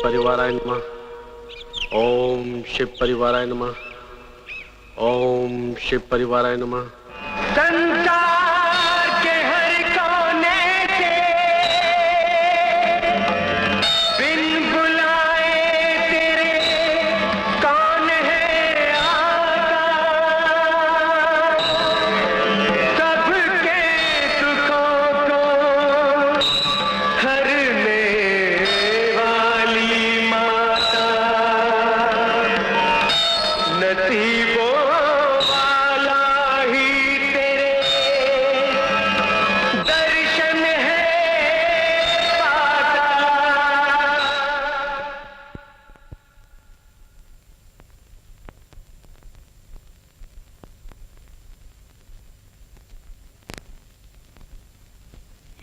परिवाराय नमः। ओम शिव परिवाराय नमः। ओम शिव परिवाराय नमः। संसार के हर कोने से बिन बुलाए तेरे कौन है आता, सबके दुखों को हरने वाली माता, नसीबों वाला ही तेरे दर्शन है पाता।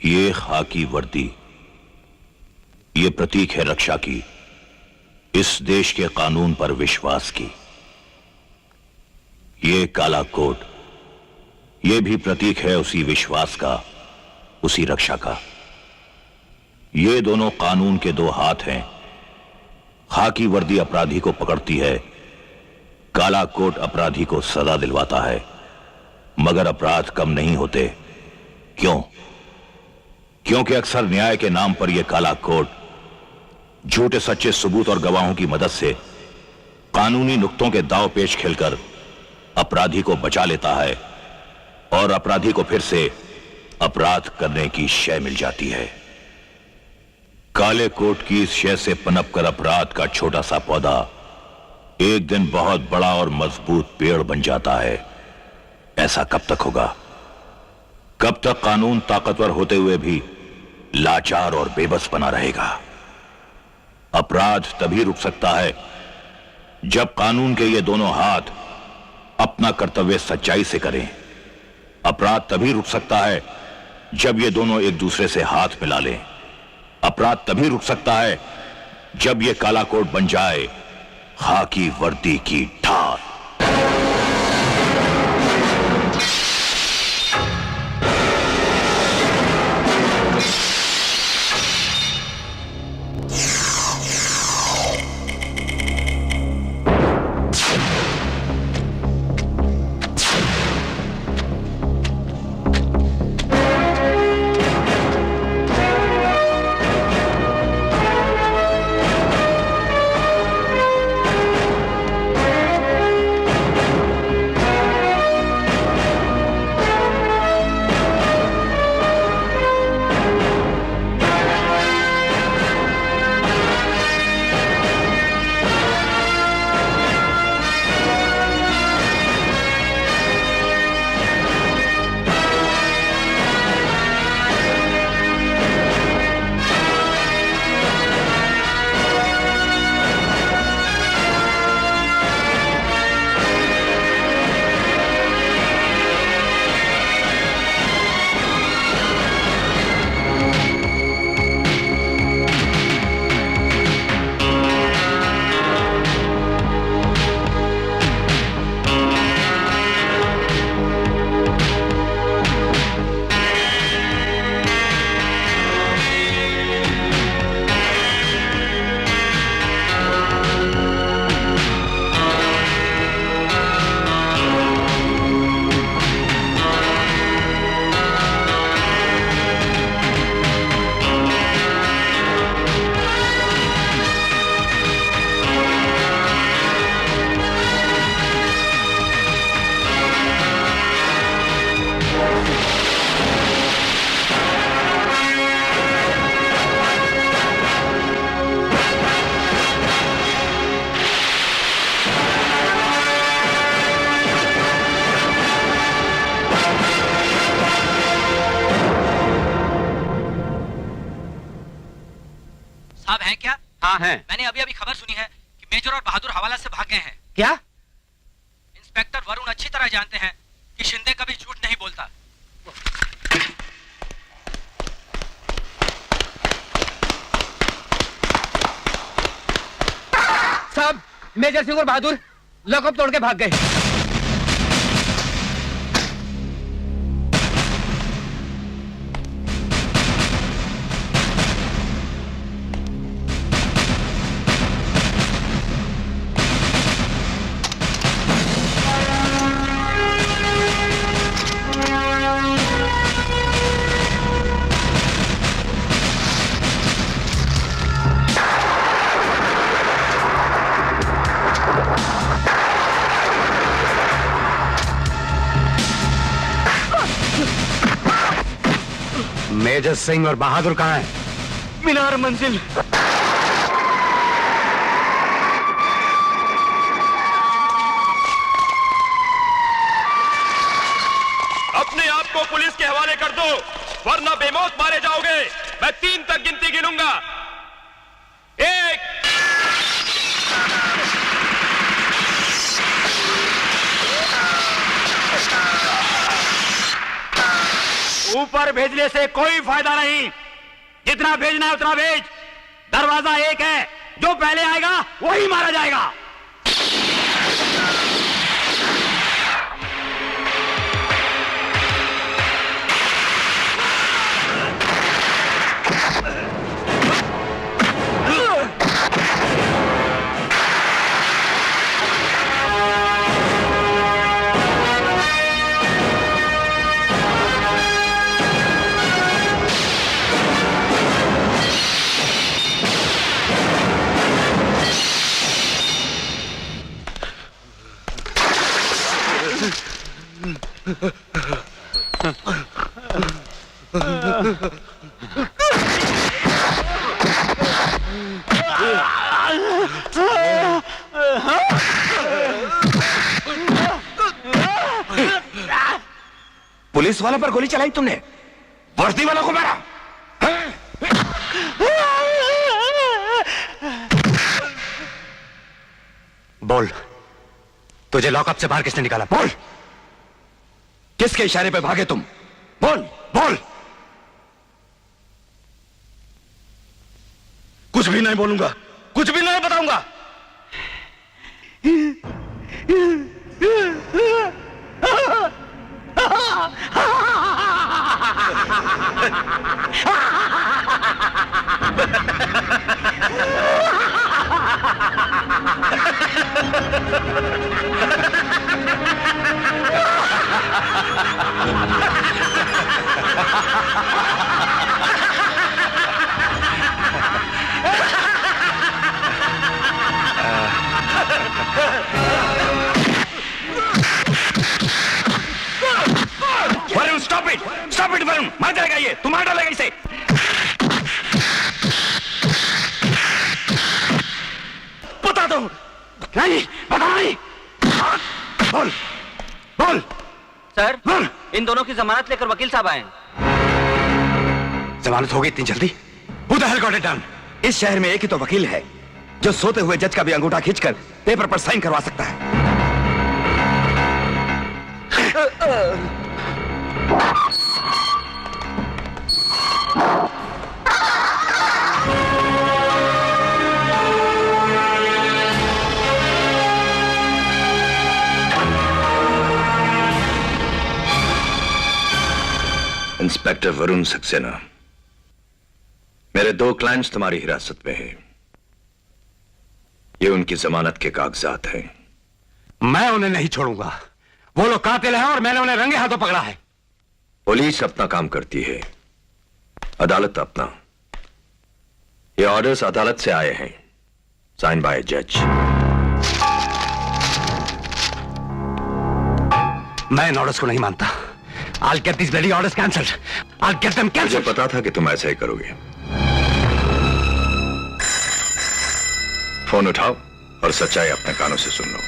ये खाकी वर्दी, ये प्रतीक है रक्षा की, इस देश के कानून पर विश्वास की। ये काला कोट, ये भी प्रतीक है उसी विश्वास का, उसी रक्षा का। ये दोनों कानून के दो हाथ हैं। खाकी वर्दी अपराधी को पकड़ती है, काला कोट अपराधी को सजा दिलवाता है। मगर अपराध कम नहीं होते। क्यों? क्योंकि अक्सर न्याय के नाम पर यह काला कोट झूठे सच्चे सबूत और गवाहों की मदद से कानूनी नुक्तों के दांव पेच खेलकर अपराधी को बचा लेता है और अपराधी को फिर से अपराध करने की शय मिल जाती है। काले कोट की इस शय से पनप कर अपराध का छोटा सा पौधा एक दिन बहुत बड़ा और मजबूत पेड़ बन जाता है। ऐसा कब तक होगा? कब तक कानून ताकतवर होते हुए भी लाचार और बेबस बना रहेगा? अपराध तभी रुक सकता है जब कानून के ये दोनों हाथ अपना कर्तव्य सच्चाई से करें। अपराध तभी रुक सकता है जब ये दोनों एक दूसरे से हाथ मिला लें। अपराध तभी रुक सकता है जब ये काला कोट बन जाए खाकी वर्दी की ढाल। साहब हैं क्या? हाँ हैं। मैंने अभी अभी खबर सुनी है कि मेजर और बहादुर हवाला से भाग गए हैं। क्या? इंस्पेक्टर वरुण अच्छी तरह जानते हैं कि शिंदे कभी झूठ नहीं बोलता। साहब, मेजर सिंह और बहादुर लॉकअप तोड़ के भाग गए। मेजर सिंह और बहादुर कहाँ हैं? मीनार मंजिल। अपने आप को पुलिस के हवाले कर दो, वरना बेमौत मारे जाओगे। मैं 3 तक गिनती गिनूंगा। 1। ऊपर भेजने से कोई फायदा नहीं। जितना भेजना है उतना भेज। दरवाजा एक है, जो पहले आएगा वही मारा जाएगा। पुलिस वालों पर गोली चलाई तुमने, वर्दी वालों को मारा। बोल, तुझे लॉकअप से बाहर किसने निकाला? बोल, किसके इशारे पे भागे तुम? बोल बोल। कुछ भी नहीं बोलूंगा, कुछ भी नहीं बताऊंगा। वरुण, स्टॉप इट वरुण, मार जाएगा ये, तुम मार डालेगा इसे। बता दो। नहीं, बता नहीं। बोल बोल। सर, बोल। इन दोनों की जमानत लेकर वकील साहब आए। जमानत हो गई इतनी जल्दी? Who the hell got it done? इस शहर में एक ही तो वकील है जो सोते हुए जज का भी अंगूठा खींचकर पेपर पर साइन करवा सकता है। इंस्पेक्टर वरुण सक्सेना, मेरे 2 क्लाइंट्स तुम्हारी हिरासत में हैं। ये उनकी जमानत के कागजात हैं। मैं उन्हें नहीं छोड़ूंगा। वो लोग कातिल हैं और मैंने उन्हें रंगे हाथों पकड़ा है। पुलिस अपना काम करती है, अदालत अपना। ये ऑर्डर्स अदालत से आए हैं, साइन बाय जज। मैं इन ऑर्डर्स को नहीं मानता। I'll get these bloody orders cancelled. I'll get them मुझे cancelled. पता था कि तुम ऐसा ही करोगे। फोन उठाओ और सच्चाई अपने कानों से सुन लो।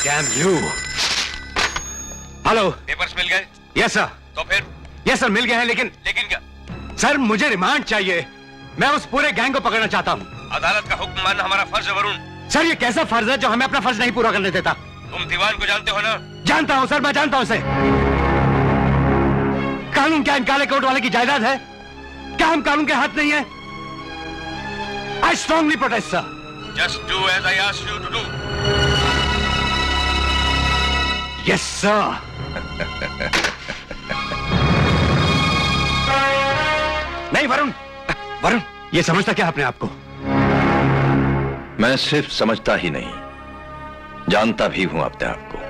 Damn you. हेलो, पेपर्स मिल गए? Yes sir. तो फिर? यस सर, मिल गए हैं, लेकिन क्या? सर मुझे रिमांड चाहिए। मैं उस पूरे गैंग को पकड़ना चाहता हूँ। अदालत का हुक्म मानना हमारा फर्ज है वरुण। सर ये कैसा फर्ज है जो हमें अपना फर्ज नहीं पूरा करने देता? तुम दीवान को जानते हो ना? जानता हूं सर, मैं जानता हूं उसे। कानून क्या इन काले कोट वाले की जायदाद है? क्या हम कानून के हाथ नहीं है? I strongly protest sir. Just do as I ask you to do. Yes sir. नहीं वरुण, वरुण ये समझता क्या अपने आप को? मैं सिर्फ समझता ही नहीं, जानता भी हूं अपने आप को।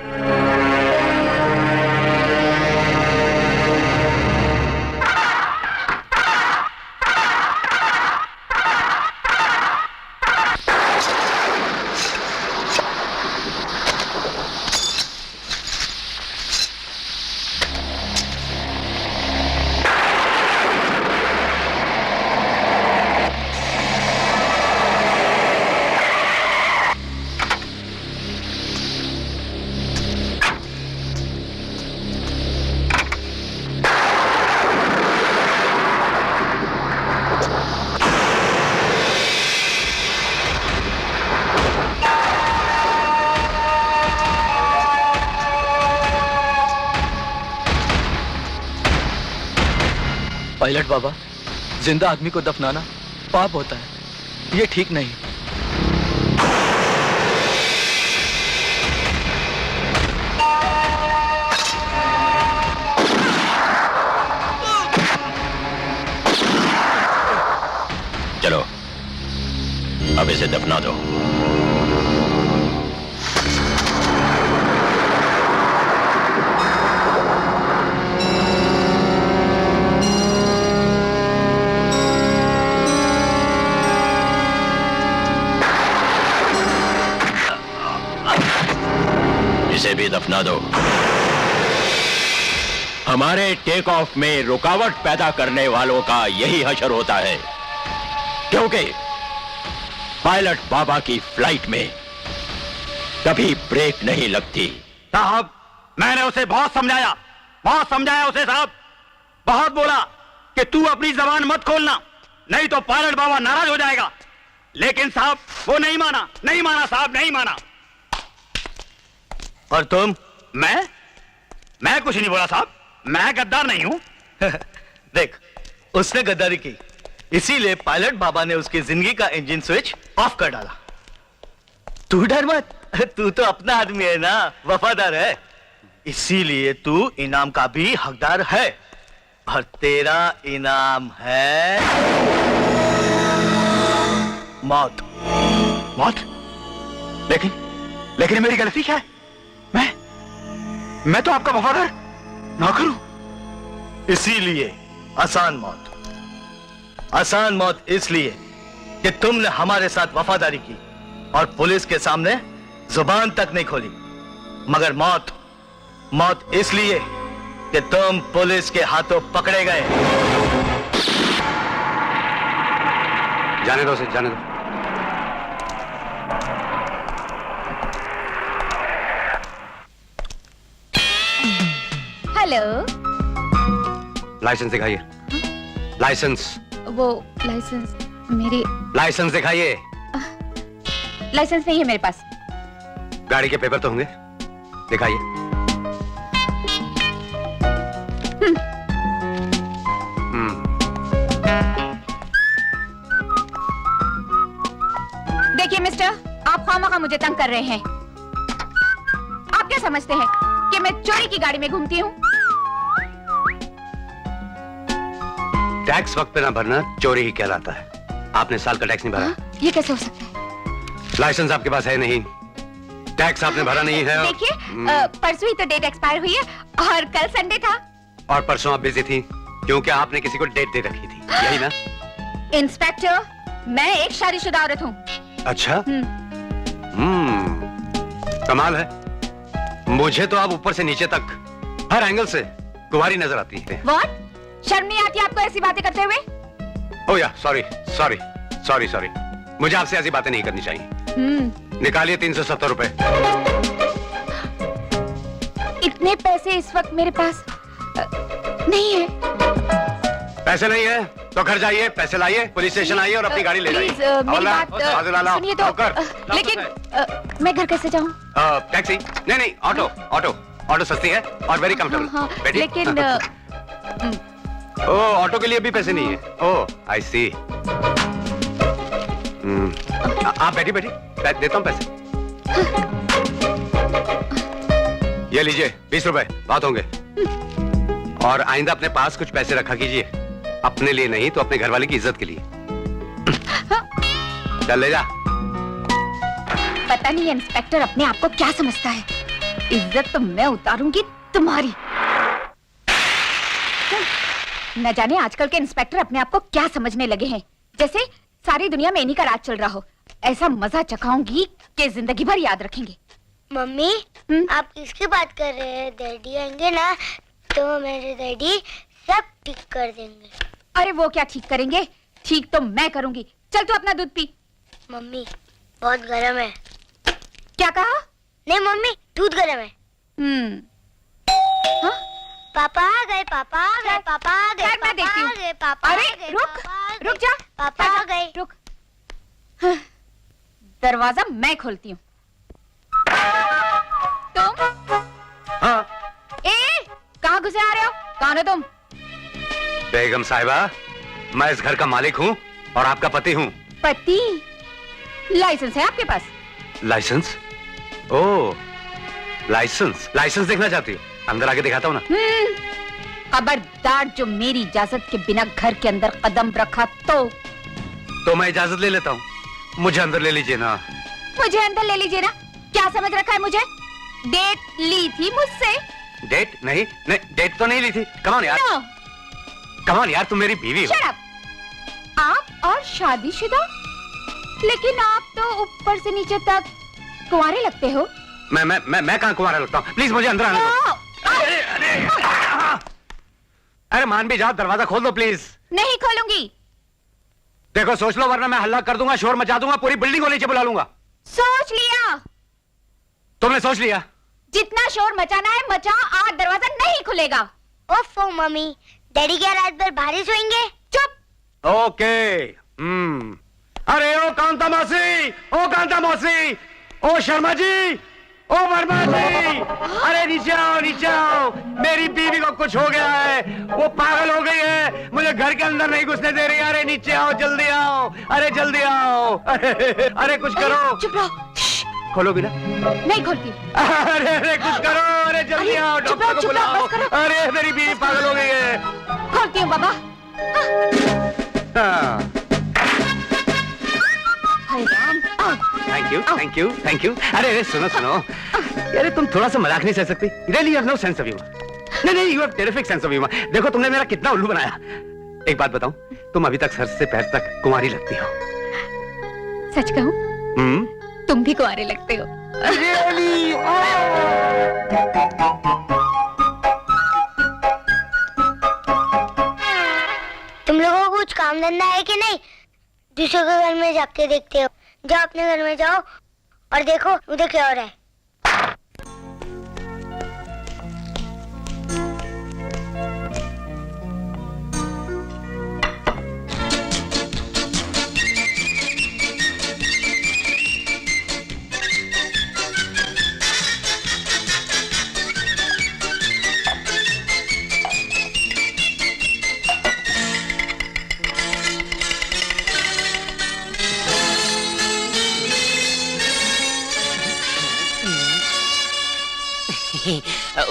पायलट बाबा, जिंदा आदमी को दफनाना पाप होता है, ये ठीक नहीं। चलो, अब इसे दफना दो। इसे भी दफना दो। हमारे टेक ऑफ में रुकावट पैदा करने वालों का यही हशर होता है, क्योंकि पायलट बाबा की फ्लाइट में कभी ब्रेक नहीं लगती। साहब, मैंने उसे बहुत समझाया उसे साहब, बहुत बोला कि तू अपनी जबान मत खोलना, नहीं तो पायलट बाबा नाराज हो जाएगा। लेकिन साहब वो नहीं माना साहब, नहीं माना। और तुम? मैं कुछ नहीं बोला साहब, मैं गद्दार नहीं हूं। देख, उसने गद्दारी की, इसीलिए पायलट बाबा ने उसकी जिंदगी का इंजन स्विच ऑफ कर डाला। तू डर मत, तू तो अपना आदमी है ना, वफादार है, इसीलिए तू इनाम का भी हकदार है। और तेरा इनाम है मौत। मौत? लेकिन मेरी गलती क्या है? मैं तो आपका वफादार नौकर हूं। इसीलिए आसान मौत इसलिए कि तुमने हमारे साथ वफादारी की और पुलिस के सामने जुबान तक नहीं खोली। मगर मौत इसलिए कि तुम पुलिस के हाथों पकड़े गए। जाने दो उसे, जाने दो। हेलो, लाइसेंस दिखाइए। लाइसेंस मेरे लाइसेंस दिखाइए। लाइसेंस नहीं है मेरे पास। गाड़ी के पेपर तो होंगे, दिखाइए। देखिए मिस्टर, आप खामखा मुझे तंग कर रहे हैं। आप क्या समझते हैं कि मैं चोरी की गाड़ी में घूमती हूँ? टैक्स वक्त पे ना भरना चोरी ही कहलाता है। आपने साल का टैक्स नहीं भरा। ये कैसे हो सकता है? लाइसेंस आपके पास है नहीं, टैक्स आपने भरा नहीं है। देखिए, परसों ही तो डेट एक्सपायर हुई है और कल संडे था। और परसों आप बिजी थी क्योंकि आपने किसी को डेट दे रखी थी, यही ना? इंस्पेक्टर, मैं एक शादीशुदा औरत हूँ। अच्छा, कमाल है। मुझे तो आप ऊपर से नीचे तक हर एंगल से कुंवारी नजर आती है। What? शर्म नहीं आती आपको ऐसी बातें करते हुए? ओह या, सॉरी। मुझे आपसे ऐसी बातें नहीं करनी चाहिए। निकालिए 370 रुपए। इतने पैसे इस वक्त मेरे पास नहीं है। पैसे नहीं है तो घर जाइए, पैसे लाइए, पुलिस स्टेशन आइए और अपनी गाड़ी ले जाइए। मेरी बात सुनिए तो। लेकिन मैं घर कैसे जाऊं? टैक्सी? नहीं, ऑटो सस्ती है और वेरी कंफर्टेबल। लेकिन ऑटो के लिए भी पैसे नहीं है। ओह, आई सी। आप बैठिए, देता हूँ पैसे। ये लीजिए 20 रुपए, बात होंगे। और आइंदा अपने पास कुछ पैसे रखा कीजिए, अपने लिए नहीं तो अपने घर वाले की इज्जत के लिए। चल ले जा। पता नहीं इंस्पेक्टर अपने आप को क्या समझता है। इज्जत तो मैं उतारूंगी तुम्हारी। न जाने आजकल के इंस्पेक्टर अपने आप को क्या समझने लगे हैं, जैसे सारी दुनिया में इन्हीं का राज चल रहा हो। ऐसा मजा चखाऊंगी कि जिंदगी भर याद रखेंगे। मम्मी, आप किसकी बात कर रहे हैं? डैडी आएंगे ना तो मेरे डैडी सब ठीक कर देंगे। अरे वो क्या ठीक करेंगे, ठीक तो मैं करूंगी। चल तू अपना दूध पी। मम्मी, बहुत गर्म है। क्या कहा? नहीं मम्मी, दूध गर्म है। हाँ? पापा आ गए, पापा आ गए, पापा आ गए, मैं देखती हूँ। पापा आ अरे गए, रुक जा, पापा आ गए। रुक। दरवाजा मैं खोलती हूँ। तुम? हाँ। कहाँ घुसे आ रहे हो? कौन हो तुम? बेगम साहिबा, मैं इस घर का मालिक हूँ और आपका पति हूँ। पति? लाइसेंस है आपके पास? लाइसेंस? ओह, लाइसेंस देखना चाहती हो? अंदर आके दिखाता हूँ ना। खबरदार जो मेरी इजाजत के बिना घर के अंदर कदम रखा तो मैं इजाजत ले लेता हूँ। मुझे अंदर ले लीजिए ना। मुझे अंदर ले लीजिए ना? क्या समझ रखा है मुझे? डेट ली थी मुझसे? डेट नहीं, डेट तो नहीं ली थी। कमान यार, कमान यार, तुम मेरी बीवी हो। Shut up! आप और शादीशुदा? लेकिन आप तो ऊपर से नीचे तक कुंवारे लगते हो। मैं कहाँ कुंवारा लगता हूँ? प्लीज मुझे अंदर आने दो। अरे मान भी जाओ, दरवाजा खोल दो प्लीज। नहीं खोलूंगी। देखो सोच लो, वरना मैं हल्ला कर दूंगा, शोर मचा दूंगा, पूरी बिल्डिंग को नीचे बुला लूंगा। सोच लिया? तुमने सोच लिया? जितना शोर मचाना है मचाओ, आज दरवाजा नहीं खुलेगा। ओफो मम्मी, डैडी क्या रात भर बाहर ही सोएंगे? चुप। ओके। अरे ओ कांता मौसी, ओ कांता मौसी, ओ शर्मा जी, ओ वर्मा जी, अरे नीचे आओ, मेरी बीवी को कुछ हो गया है, वो पागल हो गई है, मुझे घर के अंदर नहीं घुसने दे रही। अरे नीचे आओ, जल्दी आओ, अरे जल्दी आओ, अरे कुछ करो। चुप रहो। खोलो भी ना। नहीं खोलती। अरे कुछ करो, अरे जल्दी आओ, डॉक्टर को बुलाओ। अरे मेरी बीवी पागल हो गई है। खोलती हूँ बाबा। Thank you. अरे सुनो, अरे तुम थोड़ा सा मजाक नहीं सह सकती? Really you have no sense of humour. नहीं, you have terrific sense of humour. देखो तुमने मेरा कितना उल्लू बनाया। एक बात बताऊं, तुम अभी तक सर से पैर तक कुंवारी लगती हो। सच कहूं? तुम भी कुंवारे लगते हो। Really? तुम लोगों को कुछ काम धंधा है कि नहीं? दूसरों के घर में जाके देखते हो। जाओ अपने घर में जाओ और देखो उधर क्या हो रहा है।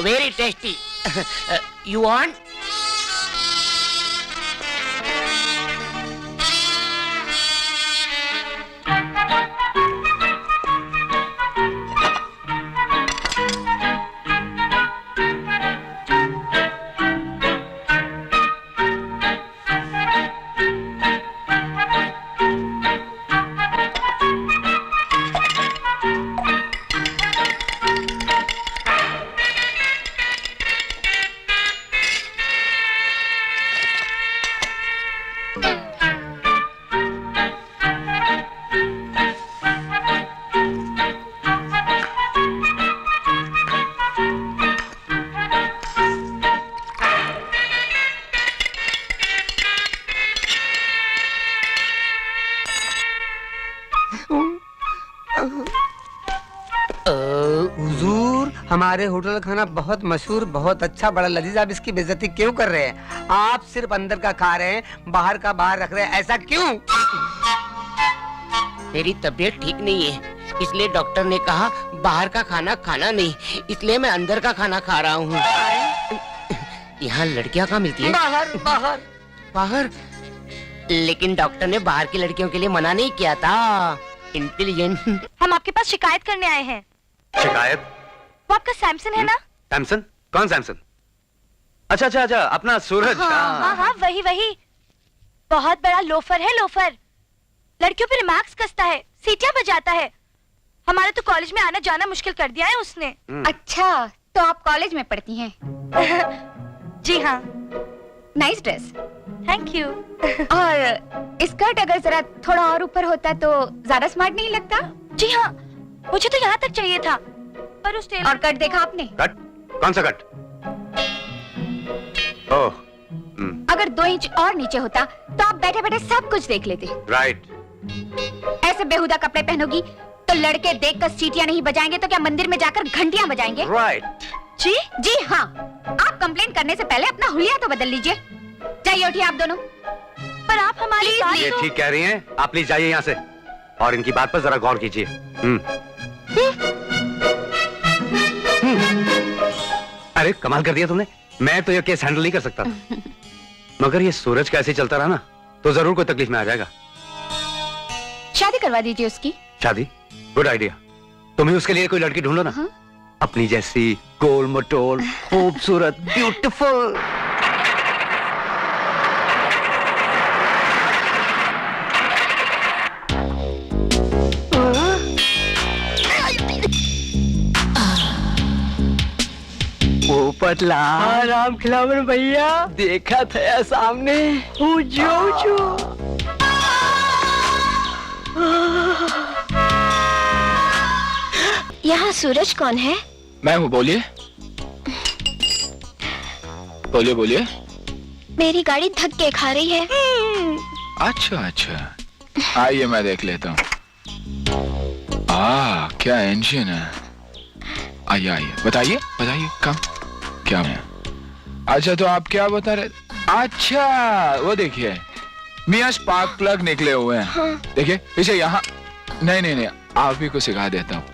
Very tasty. You want? हुजूर, हमारे होटल का खाना बहुत मशहूर, बहुत अच्छा, बड़ा लजीज। आप इसकी बेइज्जती क्यों कर रहे हैं? आप सिर्फ अंदर का खा रहे हैं, बाहर का बाहर रख रहे हैं, ऐसा क्यों? मेरी तबीयत ठीक नहीं है, इसलिए डॉक्टर ने कहा बाहर का खाना खाना नहीं, इसलिए मैं अंदर का खाना खा रहा हूँ। यहाँ लड़कियाँ कहाँ मिलती हैं? बाहर बाहर बाहर। लेकिन डॉक्टर ने बाहर की लड़कियों के लिए मना नहीं किया था। इंटेलिजेंट। हम आपके पास शिकायत करने आए हैं। शिकायत? वो आपका सैमसन है ना? सैमसन? कौन सैमसन? अच्छा, अपना सूरज। हाँ, वही। बहुत बड़ा लोफर है, लोफर। लड़कियों पे रिमार्क्स कसता है, सीटियां बजाता है। हमारे तो कॉलेज में आना जाना मुश्किल कर दिया है उसने। अच्छा, तो आप कॉलेज में पढ़ती हैं? जी हाँ। Nice dress. Thank you. और स्कर्ट अगर जरा थोड़ा और ऊपर होता तो ज्यादा स्मार्ट नहीं लगता? जी हाँ, मुझे तो यहाँ तक चाहिए था, पर उस टेलर... और कट देखा आपने? कट? कौन सा कट? ओह, अगर 2 इंच और नीचे होता तो आप बैठे बैठे सब कुछ देख लेते। राइट। ऐसे बेहुदा कपड़े पहनोगी तो लड़के देखकर सीटियां नहीं बजाएंगे तो क्या मंदिर में जाकर घंटियां बजाएंगे? राइट। जी हाँ। आप कंप्लेन करने से पहले अपना हुलिया तो बदल लीजिए। जाइए उठिए आप दोनों। पर आप हमारी बात ये तो... ठीक कह रही हैं। आप प्लीज जाइए यहाँ से और इनकी बात पर जरा गौर कीजिए। अरे कमाल कर दिया तुमने। मैं तो ये केस हैंडल नहीं कर सकता मगर ये सूरज का ऐसे चलता रहा ना तो जरूर कोई तकलीफ में आ जाएगा। शादी करवा दीजिए उसकी। शादी? Good idea. तुम ही उसके लिए कोई लड़की ढूंढो ना। अपनी जैसी गोल मटोल खूबसूरत ब्यूटीफुल। पतला राम खिलावन भैया देखा था सामने। यहाँ सूरज कौन है? मैं हूँ। बोलिए बोलिए बोलिए। मेरी गाड़ी धक्के खा रही है। अच्छा अच्छा, आइए मैं देख लेता हूँ। क्या इंजन है। आइए आइए, बताइए बताइए काम क्या है। अच्छा तो आप क्या बता रहे? अच्छा वो देखिए मियां स्पार्क प्लग निकले हुए हैं। हाँ। देखिए इसे यहाँ नहीं नहीं नहीं आप ही को सिखा देता हूँ।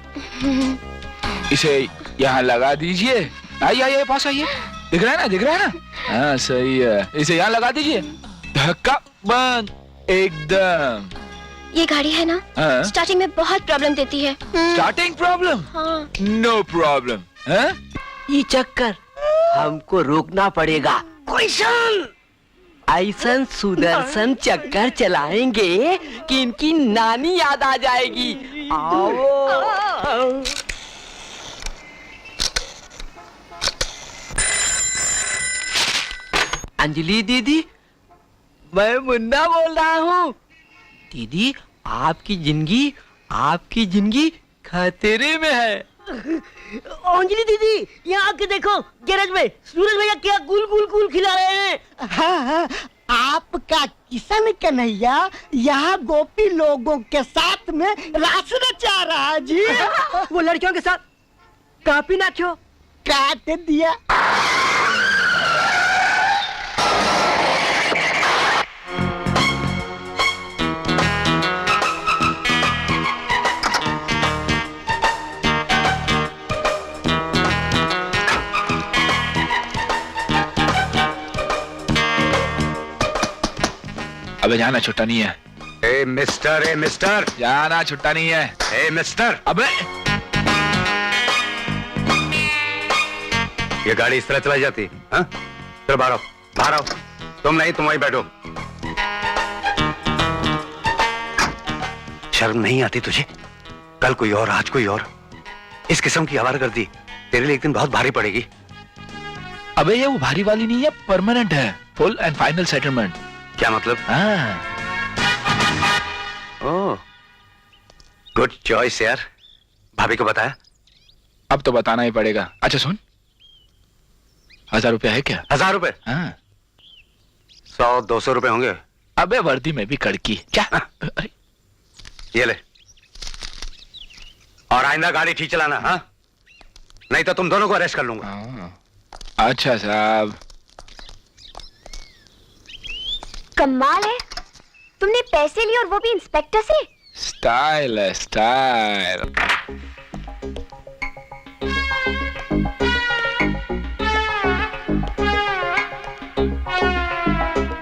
इसे यहाँ लगा दीजिए। आइए आइए पास आइए। दिख रहा है ना, दिख रहा है ना? हाँ सही है। इसे यहाँ लगा दीजिए। धक्का बंद एकदम। ये गाड़ी है ना, स्टार्टिंग में बहुत प्रॉब्लम देती है। Starting problem? हाँ। No problem. ये चक्कर हमको रोकना पड़ेगा। क्वेश्चन ऐसा सुदर्शन चक्कर चलाएंगे कि इनकी नानी याद आ जाएगी। आओ। अंजलि दीदी, मैं मुन्ना बोल रहा हूँ। दीदी आपकी जिंदगी खतरे में है। अंजलि दीदी यहाँ आके देखो, गैरेज में सूरज भैया क्या गुल खिला रहे हैं। हाँ, आपका किशन कन्हैया यहाँ गोपी लोगों के साथ में रास रचा रहा है जी। वो लड़कियों के साथ काफी नाचो काट दिया। अबे जाना छुट्टा नहीं है। ए मिस्टर जाना छुट्टा नहीं है। ए मिस्टर, अबे ये गाड़ी इस तरह चलाई जाती? हाँ? फिर बाहर आओ। तुम नहीं, तुम वहीं बैठो। शर्म नहीं आती तुझे? कल कोई और आज कोई और। इस किस्म की आवारगर्दी तेरे लिए एक दिन बहुत भारी पड़ेगी। अबे ये वो भारी वाली नहीं है, परमानेंट है। Full and final settlement. क्या मतलब? ओह गुड चॉइस यार। भाभी को बताया? अब तो बताना ही पड़ेगा। अच्छा सुन, 1000 रुपया है क्या? 1000 रुपए? हाँ। 100-200 रुपए होंगे। अबे वर्दी में भी कड़की क्या? ये ले। और आइंदा गाड़ी ठीक चलाना, हाँ? नहीं तो तुम दोनों को अरेस्ट कर लूंगा। अच्छा साहब। कमाल है, तुमने पैसे लिए और वो भी इंस्पेक्टर से। स्टाइल है स्टाइल।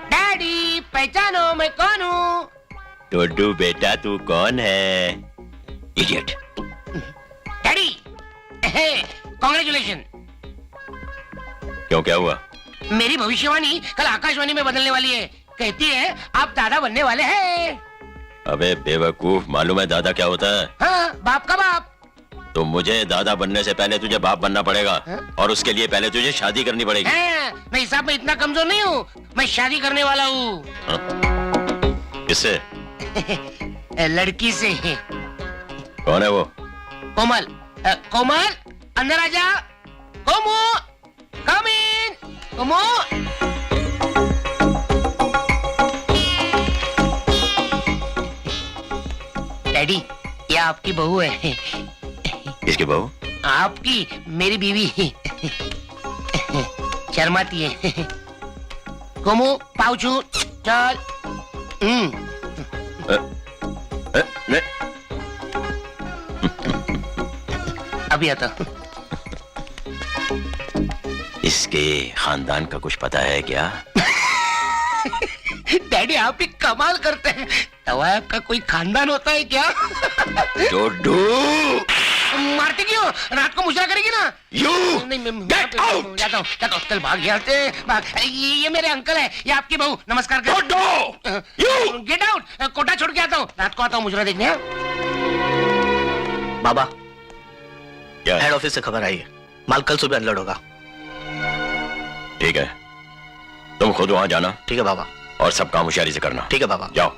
डैडी पहचानो मैं कौन हूँ? टोडू बेटा तू कौन है? इडियट। Daddy congratulation. क्यों, क्या हुआ? मेरी भविष्यवाणी कल आकाशवाणी में बदलने वाली है। कहती है आप दादा बनने वाले हैं। अबे बेवकूफ, मालूम है दादा क्या होता है? हाँ, बाप का बाप। तो मुझे दादा बनने से पहले तुझे बाप बनना पड़ेगा। और उसके लिए पहले तुझे शादी करनी पड़ेगी। मैं हिसाब में इतना कमजोर नहीं हूँ। मैं शादी करने वाला हूँ। किससे? लड़की से। कौन है वो? कोमल। कोमल अंदर आजा। कोमो कम इन। कोमो। डैडी ये आपकी बहू है। किसकी बहू? आपकी, मेरी बीवी। शर्माती है। कोमू पाउचू चल। अभी आता। इसके खानदान का कुछ पता है क्या? डैडी आप भी कमाल करते हैं। तवायब का कोई खानदान होता है क्या? डोडू मारती क्यों? रात को मुजरा करेगी ना? नहीं मैं जाता हूँ जाता हूँ। चल भाग यहाँ से भाग। ये मेरे अंकल है, ये आपकी बहू। नमस्कार कर। Get out. कोटा छोड़ के आता हूँ, रात को आता हूँ मुजरा देखने। बाबा क्या? हेड ऑफिस से खबर आई है, माल कल सुबह अनलोड होगा। ठीक है, तुम खुद वहां जाना। ठीक है बाबा। और सब काम होशियारी से करना। ठीक है बाबा। जाओ।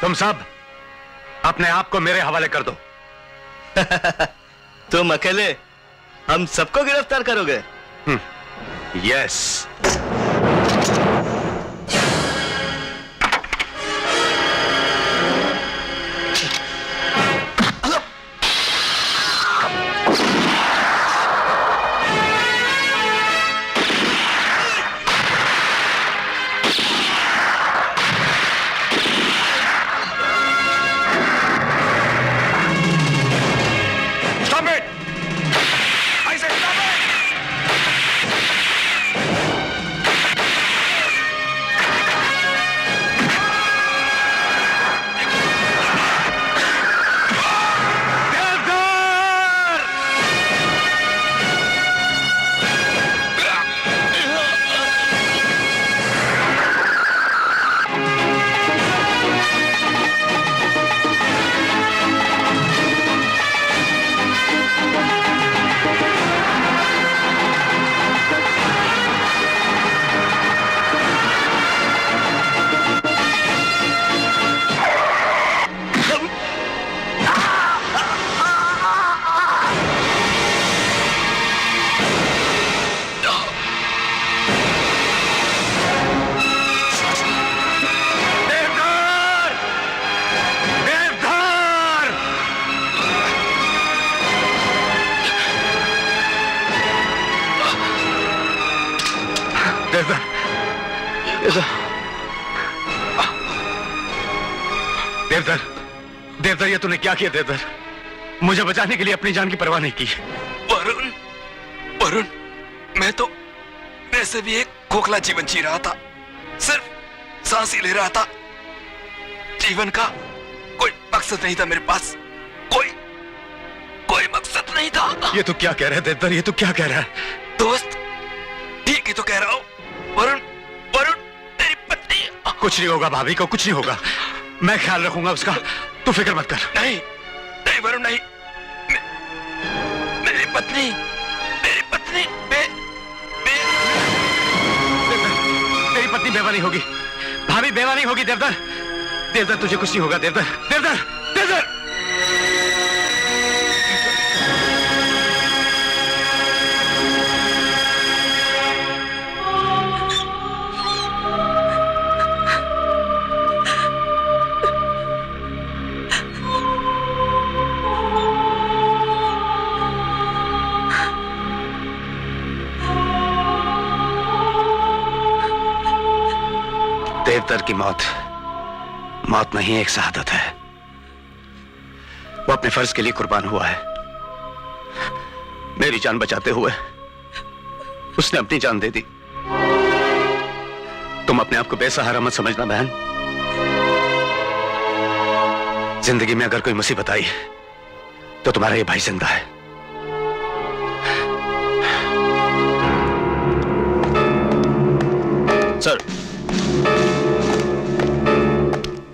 तुम सब अपने आप को मेरे हवाले कर दो। तुम अकेले हम सबको गिरफ्तार करोगे? यस। देवधर, देवधर ये तूने क्या किया? देवधर, मुझे बचाने के लिए अपनी जान की परवाह नहीं की। वरुण, वरुण, मैं तो वैसे भी एक खोखला जीवन जी रहा था, सिर्फ सांस ही ले रहा था। जीवन का कोई मकसद नहीं था मेरे पास, कोई मकसद नहीं था। ये तू क्या कह रहा है देवधर? ये तू क्या कह रहा है? दोस्त, ठीक ही तो कह रहा हूँ। वरुण, वरुण, तेरी पत्नी। कुछ नहीं होगा भाभी को, कुछ नहीं होगा। मैं ख्याल रखूंगा उसका, तू फिक्र मत कर। नहीं, नहीं वरुण नहीं। मेरी पत्नी, तेरी पत्नी तेरी पत्नी बेवा नहीं होगी, भाभी बेवा नहीं होगी। देवधर, देवधर तुझे कुछ नहीं होगा। देवधर, देवधर, देवधर। देवधर की मौत मौत नहीं, एक शहादत है। वो अपने फर्ज के लिए कुर्बान हुआ है। मेरी जान बचाते हुए उसने अपनी जान दे दी। तुम अपने आप को बेसहारा मत समझना बहन। जिंदगी में अगर कोई मुसीबत आई तो तुम्हारा ये भाई जिंदा है। सर,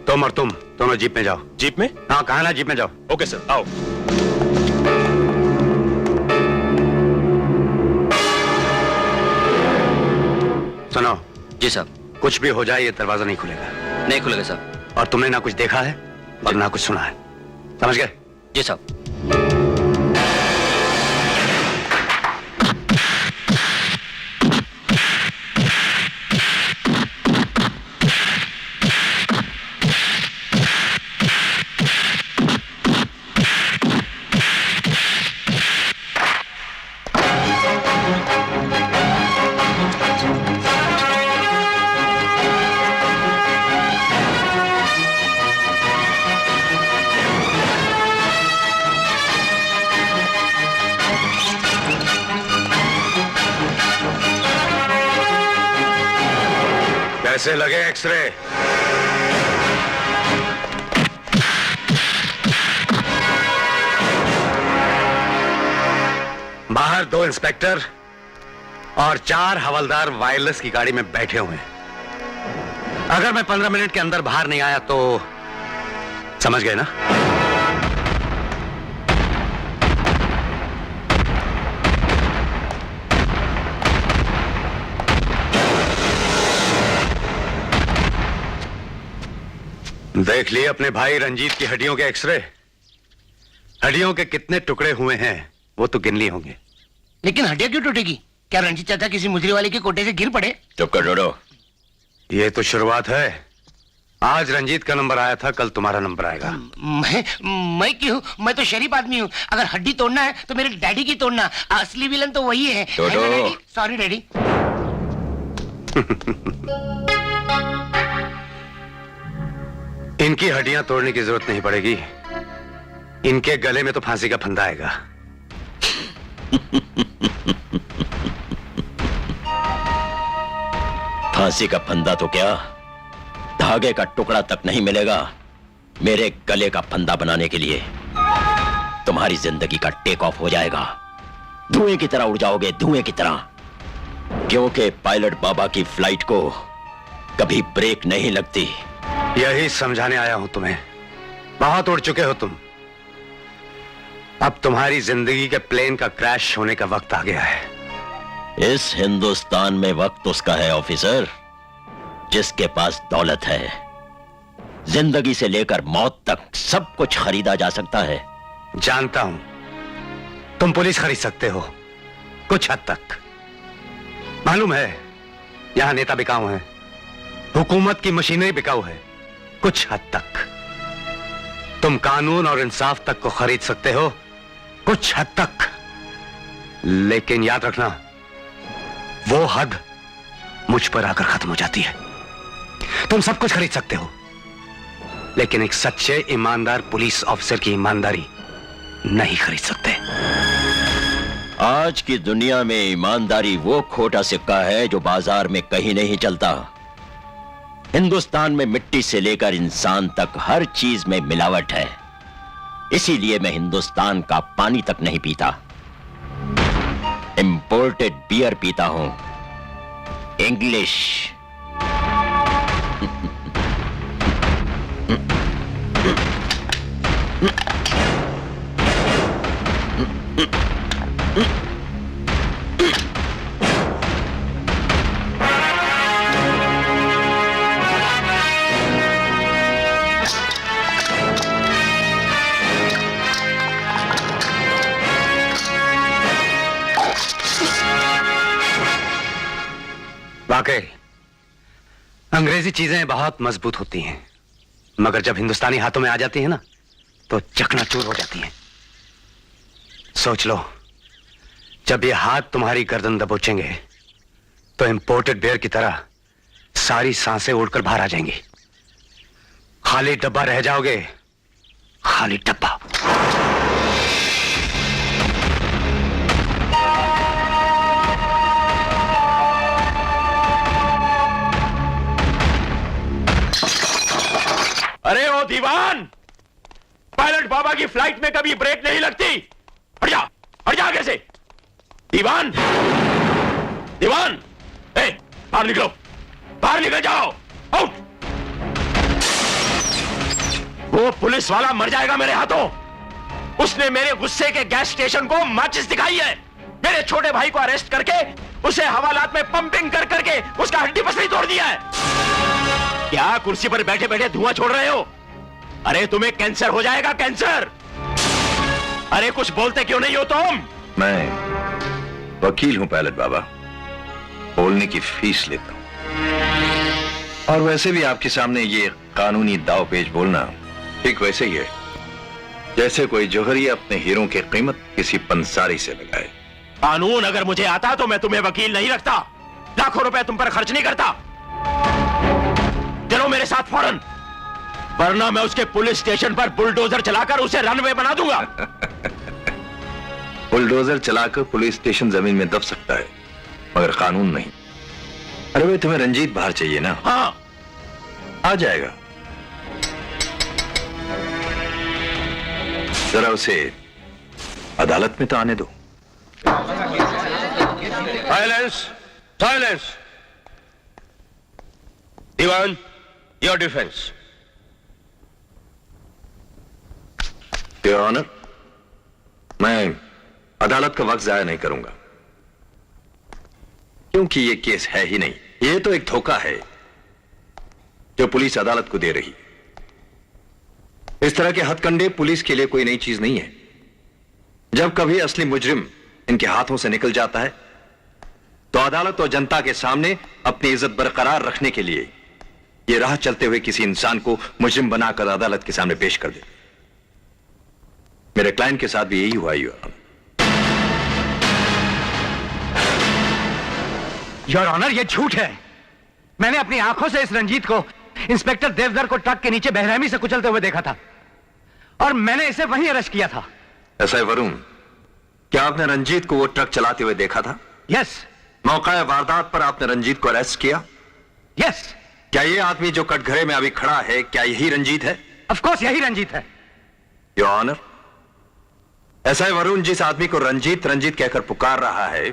तुम और तुम दोनों जीप में जाओ। जीप में? हाँ, कहा ना, जीप में जाओ। ओके सर, आओ। सुनो जी साहब। कुछ भी हो जाए ये दरवाजा नहीं खुलेगा। नहीं खुलेगा साहब। और तुमने ना कुछ देखा है और ना कुछ सुना है, समझ गए? जी साहब। कैसे लगे एक्सरे? बाहर 2 इंस्पेक्टर और 4 हवलदार वायरलेस की गाड़ी में बैठे हुए हैं। अगर मैं 15 मिनट के अंदर बाहर नहीं आया तो समझ गए ना? देख लिए अपने भाई रंजीत की हड्डियों के एक्सरे? हड्डियों के कितने टुकड़े हुए हैं वो तो गिन लिए होंगे। लेकिन हड्डियां क्यों टूटेगी? क्या रंजीत चाचा किसी मुजरी वाले के कोटे से गिर पड़े? चुप कर डोडो, ये तो शुरुआत है। आज रंजीत का नंबर आया था, कल तुम्हारा नंबर आएगा। मैं क्यों? मैं तो शरीफ आदमी हूँ। अगर हड्डी तोड़ना है तो मेरे डैडी की तोड़ना। असली विलन तो वही है। Sorry daddy. इनकी हड्डियां तोड़ने की जरूरत नहीं पड़ेगी। इनके गले में तो फांसी का फंदा आएगा। फांसी का फंदा तो क्या, धागे का टुकड़ा तक नहीं मिलेगा मेरे गले का फंदा बनाने के लिए। तुम्हारी जिंदगी का टेक ऑफ हो जाएगा, धुएं की तरह उड़ जाओगे, धुएं की तरह। क्योंकि पायलट बाबा की फ्लाइट को कभी ब्रेक नहीं लगती। यही समझाने आया हूं तुम्हें। बहुत उड़ चुके हो तुम। अब तुम्हारी जिंदगी के प्लेन का क्रैश होने का वक्त आ गया है। इस हिंदुस्तान में वक्त उसका है ऑफिसर जिसके पास दौलत है। जिंदगी से लेकर मौत तक सब कुछ खरीदा जा सकता है। जानता हूं तुम पुलिस खरीद सकते हो कुछ हद तक। मालूम है यहां नेता बिकाऊ हैं, हुकूमत की मशीनरी बिकाऊ है कुछ हद तक। तुम कानून और इंसाफ तक को खरीद सकते हो कुछ हद तक। लेकिन याद रखना वो हद मुझ पर आकर खत्म हो जाती है। तुम सब कुछ खरीद सकते हो लेकिन एक सच्चे ईमानदार पुलिस ऑफिसर की ईमानदारी नहीं खरीद सकते। आज की दुनिया में ईमानदारी वो खोटा सिक्का है जो बाजार में कहीं नहीं चलता। हिंदुस्तान में मिट्टी से लेकर इंसान तक हर चीज में मिलावट है। इसीलिए मैं हिंदुस्तान का पानी तक नहीं पीता, इंपोर्टेड बियर पीता हूं, इंग्लिश। वाकई अंग्रेजी चीजें बहुत मजबूत होती हैं, मगर जब हिंदुस्तानी हाथों में आ जाती हैं ना तो चकनाचूर हो जाती हैं। सोच लो जब ये हाथ तुम्हारी गर्दन दबोचेंगे तो इंपोर्टेड बियर की तरह सारी सांसें उड़कर बाहर आ जाएंगी। खाली डब्बा रह जाओगे, खाली डब्बा। अरे ओ दीवान, पायलट बाबा की फ्लाइट में कभी ब्रेक नहीं लगती। हट जा आगे से। दीवान, दीवान, बाहर निकलो, बाहर निकल जाओ, आउट। वो पुलिस वाला मर जाएगा मेरे हाथों। उसने मेरे गुस्से के गैस स्टेशन को माचिस दिखाई है। मेरे छोटे भाई को अरेस्ट करके उसे हवालात में पंपिंग कर करके उसका हड्डी पसली तोड़ दिया है। क्या कुर्सी पर बैठे बैठे धुआं छोड़ रहे हो? अरे तुम्हें कैंसर हो जाएगा, कैंसर। अरे कुछ बोलते क्यों नहीं हो तुम? मैं वकील हूं पायलट बाबा, बोलने की फीस लेता हूं। और वैसे भी आपके सामने ये कानूनी दाव पेच बोलना ठीक वैसे ही है जैसे कोई जौहरी अपने हीरों की कीमत किसी पंसारी से लगाए। कानून अगर मुझे आता तो मैं तुम्हें वकील नहीं रखता, लाखों रुपए तुम पर खर्च नहीं करता। चलो मेरे साथ फौरन, वरना मैं उसके पुलिस स्टेशन पर बुलडोजर चलाकर उसे रनवे बना दूंगा। बुलडोजर चलाकर पुलिस स्टेशन जमीन में दब सकता है, मगर कानून नहीं। अरे भाई, तुम्हें रंजीत बाहर चाहिए ना? हाँ, आ जाएगा। जरा उसे अदालत में तो आने दो। Silence, silence. Diwan, your defence. Your honour, मैं अदालत का वक्त जाया नहीं करूंगा, क्योंकि ये केस है ही नहीं। ये तो एक धोखा है जो पुलिस अदालत को दे रही है। इस तरह के हथकंडे पुलिस के लिए कोई नई चीज नहीं है। जब कभी असली मुजरिम इनके हाथों से निकल जाता है तो अदालत और जनता के सामने अपनी इज्जत बरकरार रखने के लिए ये राह चलते हुए किसी इंसान को मुजरिम बनाकर अदालत के सामने पेश कर दे। मेरे क्लाइंट के साथ भी यही हुआ। योर ऑनर, ये झूठ है। मैंने अपनी आंखों से इस रंजीत को इंस्पेक्टर देवधर को ट्रक के नीचे बेरहमी से कुचलते हुए देखा था और मैंने इसे वहीं अरेस्ट किया था। ऐसा है वरुण, क्या आपने रंजीत को वो ट्रक चलाते हुए देखा था? यस। मौका वारदात पर आपने रंजीत को अरेस्ट किया? यस। क्या ये आदमी जो कटघरे में अभी खड़ा है, क्या यही रंजीत है? ऑफ कोर्स यही रंजीत है। योर ऑनर, ऐसा है वरुण, जिस आदमी को रंजीत रंजीत कहकर पुकार रहा है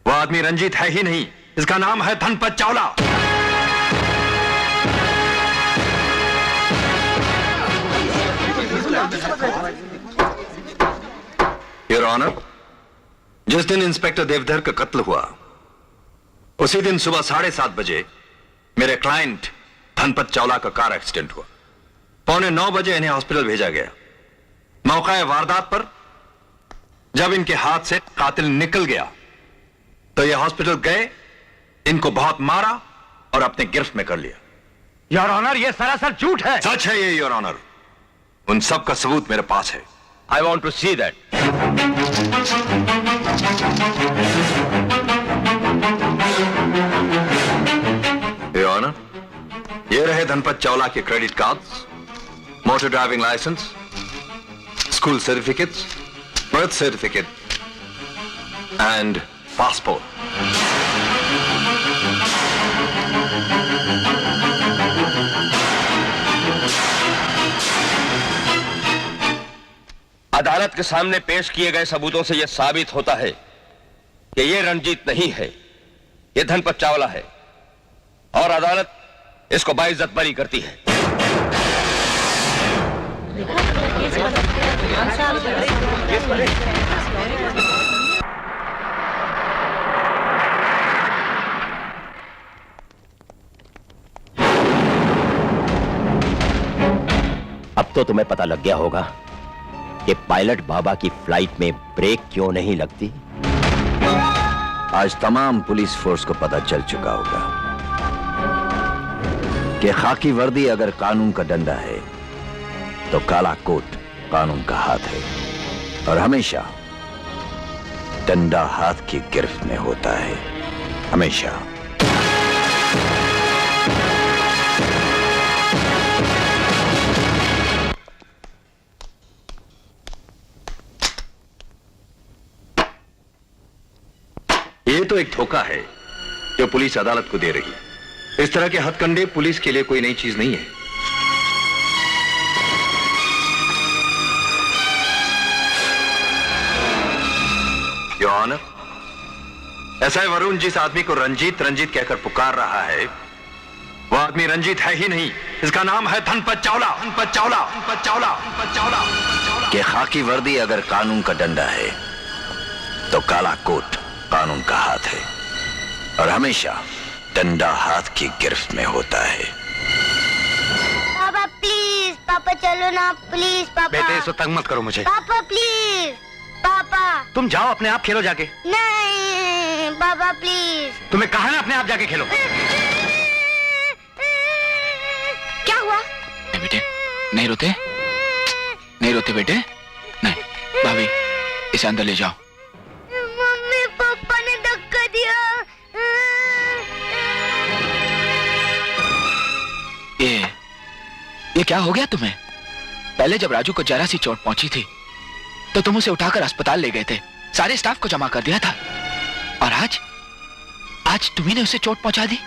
वो आदमी रंजीत है ही नहीं। इसका नाम है धनपत चावला। योर ऑनर, जिस दिन इंस्पेक्टर देवधर का कत्ल हुआ उसी दिन सुबह 7:30 बजे मेरे क्लाइंट धनपत चावला का कार एक्सीडेंट हुआ। 8:45 बजे इन्हें हॉस्पिटल भेजा गया। मौका वारदात पर जब इनके हाथ से कातिल निकल गया तो ये हॉस्पिटल गए, इनको बहुत मारा और अपने गिरफ्त में कर लिया। योर ऑनर, ये सरासर झूठ है। सच है ये योर ऑनर, उन सब का सबूत मेरे पास है। I want to see that. Your honour, ये रहे धनपत चावला के credit cards, motor driving licence, school certificates, birth certificate and passport. अदालत के सामने पेश किए गए सबूतों से यह साबित होता है कि यह रंजीत नहीं है, यह धनपत चावला है और अदालत इसको बाइज्जत बरी करती है। अब तो तुम्हें पता लग गया होगा कि पायलट बाबा की फ्लाइट में ब्रेक क्यों नहीं लगती। आज तमाम पुलिस फोर्स को पता चल चुका होगा कि खाकी वर्दी अगर कानून का डंडा है तो काला कोट कानून का हाथ है, और हमेशा डंडा हाथ की गिरफ्त में होता है, हमेशा। ये तो एक धोखा है जो पुलिस अदालत को दे रही है। इस तरह के हथकंडे पुलिस के लिए कोई नई चीज नहीं है। योर ऑनर, ऐसा है वरुण, जिस आदमी को रंजीत रंजीत कहकर पुकार रहा है वो आदमी रंजीत है ही नहीं। इसका नाम है धनपत चावला। धनपत चावला, धनपत चावला, धनपत चावला। कि खाकी वर्दी अगर कानून का डंडा है तो काला कोट कानून का हाथ है और हमेशा डंडा हाथ की गिरफ्त में होता है। पापा प्लीज, पापा चलो ना प्लीज। पापा बेटे इसको तंग मत करो मुझे। पापा प्लीज, पापा। तुम जाओ अपने आप खेलो जाके। नहीं पापा प्लीज। तुम्हें कहा ना अपने आप जाके खेलो। क्या हुआ? नहीं बेटे, नहीं रोते, नहीं रोते बेटे, नहीं। भाभी इसे अंदर ले जाओ। मम्मी पापा ने धक्का दिया। ये क्या हो गया तुम्हें? पहले जब राजू को जरा सी चोट पहुंची थी तो तुम उसे उठाकर अस्पताल ले गए थे, सारे स्टाफ को जमा कर दिया था, और आज तुम्ही ने उसे चोट पहुंचा दी।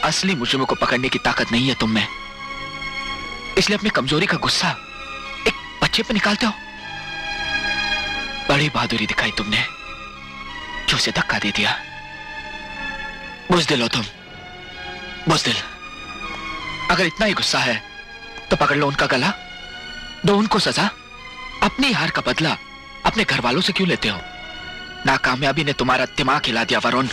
असली मुजरिमों को पकड़ने की ताकत नहीं है तुम में, इसलिए अपनी कमजोरी का गुस्सा एक बच्चे पे निकालते हो। बड़ी बहादुरी दिखाई तुमने जो उसे धक्का दे दिया। बुज़दिल हो तुम, बुज़दिल। अगर इतना ही गुस्सा है तो पकड़ लो उनका गला, दो उनको सजा। अपनी हार का बदला अपने घर वालों से क्यों लेते हो? नाकामयाबी ने तुम्हारा दिमाग हिला दिया वरुण।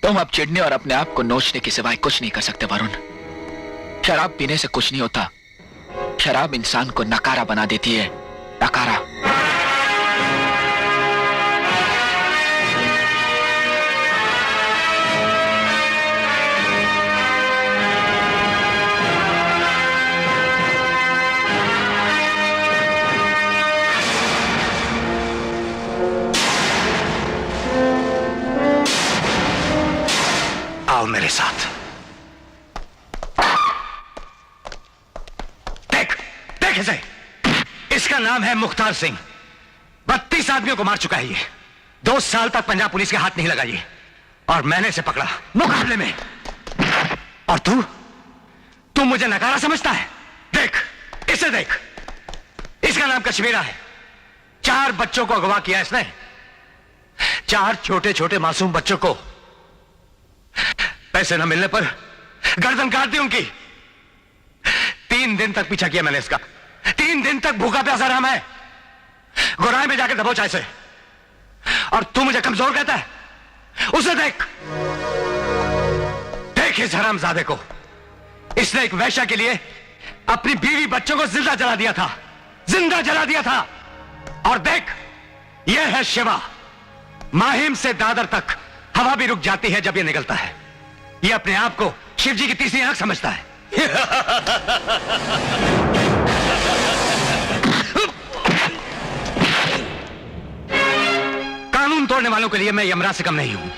तुम अब चिढ़ने और अपने आप को नोचने के सिवाय कुछ नहीं कर सकते वरुण। शराब पीने से कुछ नहीं होता, शराब इंसान को नकारा बना देती है, नकारा। आओ मेरे साथ। देख इसे, इसका नाम है मुख्तार सिंह। 32 आदमियों को मार चुका है ये। 2 साल तक पंजाब पुलिस के हाथ नहीं लगा ये, और मैंने इसे पकड़ा मुकाबले में। और तू मुझे नकारा समझता है? देख इसे देख, इसका नाम कश्मीरा है। 4 बच्चों को अगवा किया इसने, 4 छोटे छोटे मासूम बच्चों को। पैसे न मिलने पर गर्दन काट दी उनकी। 3 दिन तक पीछा किया मैंने इसका, 3 दिन तक भूखा प्यासा रहा मैं। गोराई में जाकर दबोचा इसे, और तू मुझे कमजोर कहता है? उसे देख, देख इस हरामजादे को। इसने एक वैश्या के लिए अपनी बीवी बच्चों को जिंदा जला दिया था, जिंदा जला दिया था। और देख, यह है शिवा। माहिम से दादर तक हवा भी रुक जाती है जब यह निकलता है। यह अपने आप को शिव जी की तीसरी आंख समझता है। कानून तोड़ने वालों के लिए मैं यमराज से कम नहीं हूं,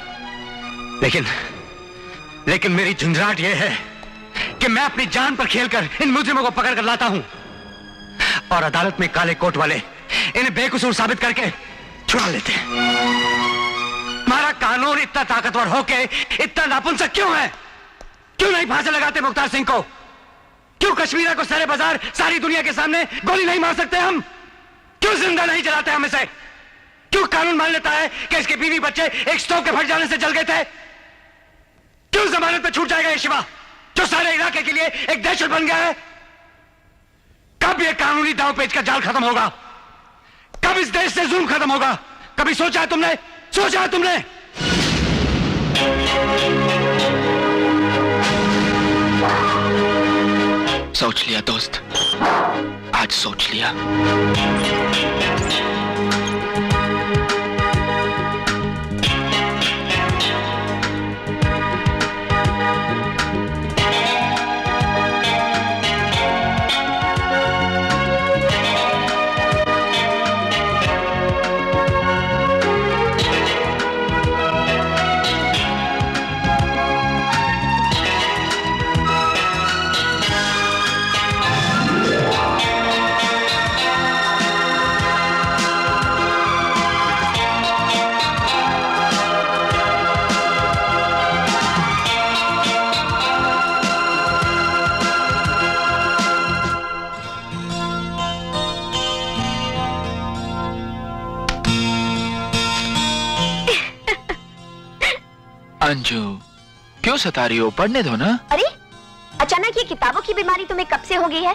लेकिन मेरी झुंझलाहट यह है कि मैं अपनी जान पर खेलकर इन मुजरिमों को पकड़ कर लाता हूं, और अदालत में काले कोट वाले इन्हें बेकसूर साबित करके छुड़ा लेते हैं। हमारा कानून इतना ताकतवर होके इतना नापुंसक क्यों है? क्यों नहीं फांसी लगाते मुख्तार सिंह को? क्यों कश्मीरा को सारे बाजार, सारी दुनिया के सामने गोली नहीं मार सकते हम? क्यों जिंदा नहीं जलाते हम इसे? क्यों कानून मान लेता है कि इसके बीवी बच्चे एक स्टोव के फट जाने से जल गए थे? क्यों जमानत पे छूट जाएगा ये शिवा, जो सारे इलाके के लिए एक दहशत बन गया है? कब ये कानूनी दांव पेच का जाल खत्म होगा? कब इस देश से जुल्म खत्म होगा? कभी सोचा है तुमने? सोचा है तुमने? सोच लिया दोस्त, आज सोच लिया। अंजू, क्यों सता रही हो? पढ़ने दो ना। अरे अचानक ये किताबों की बीमारी तुम्हें कब से हो गई है?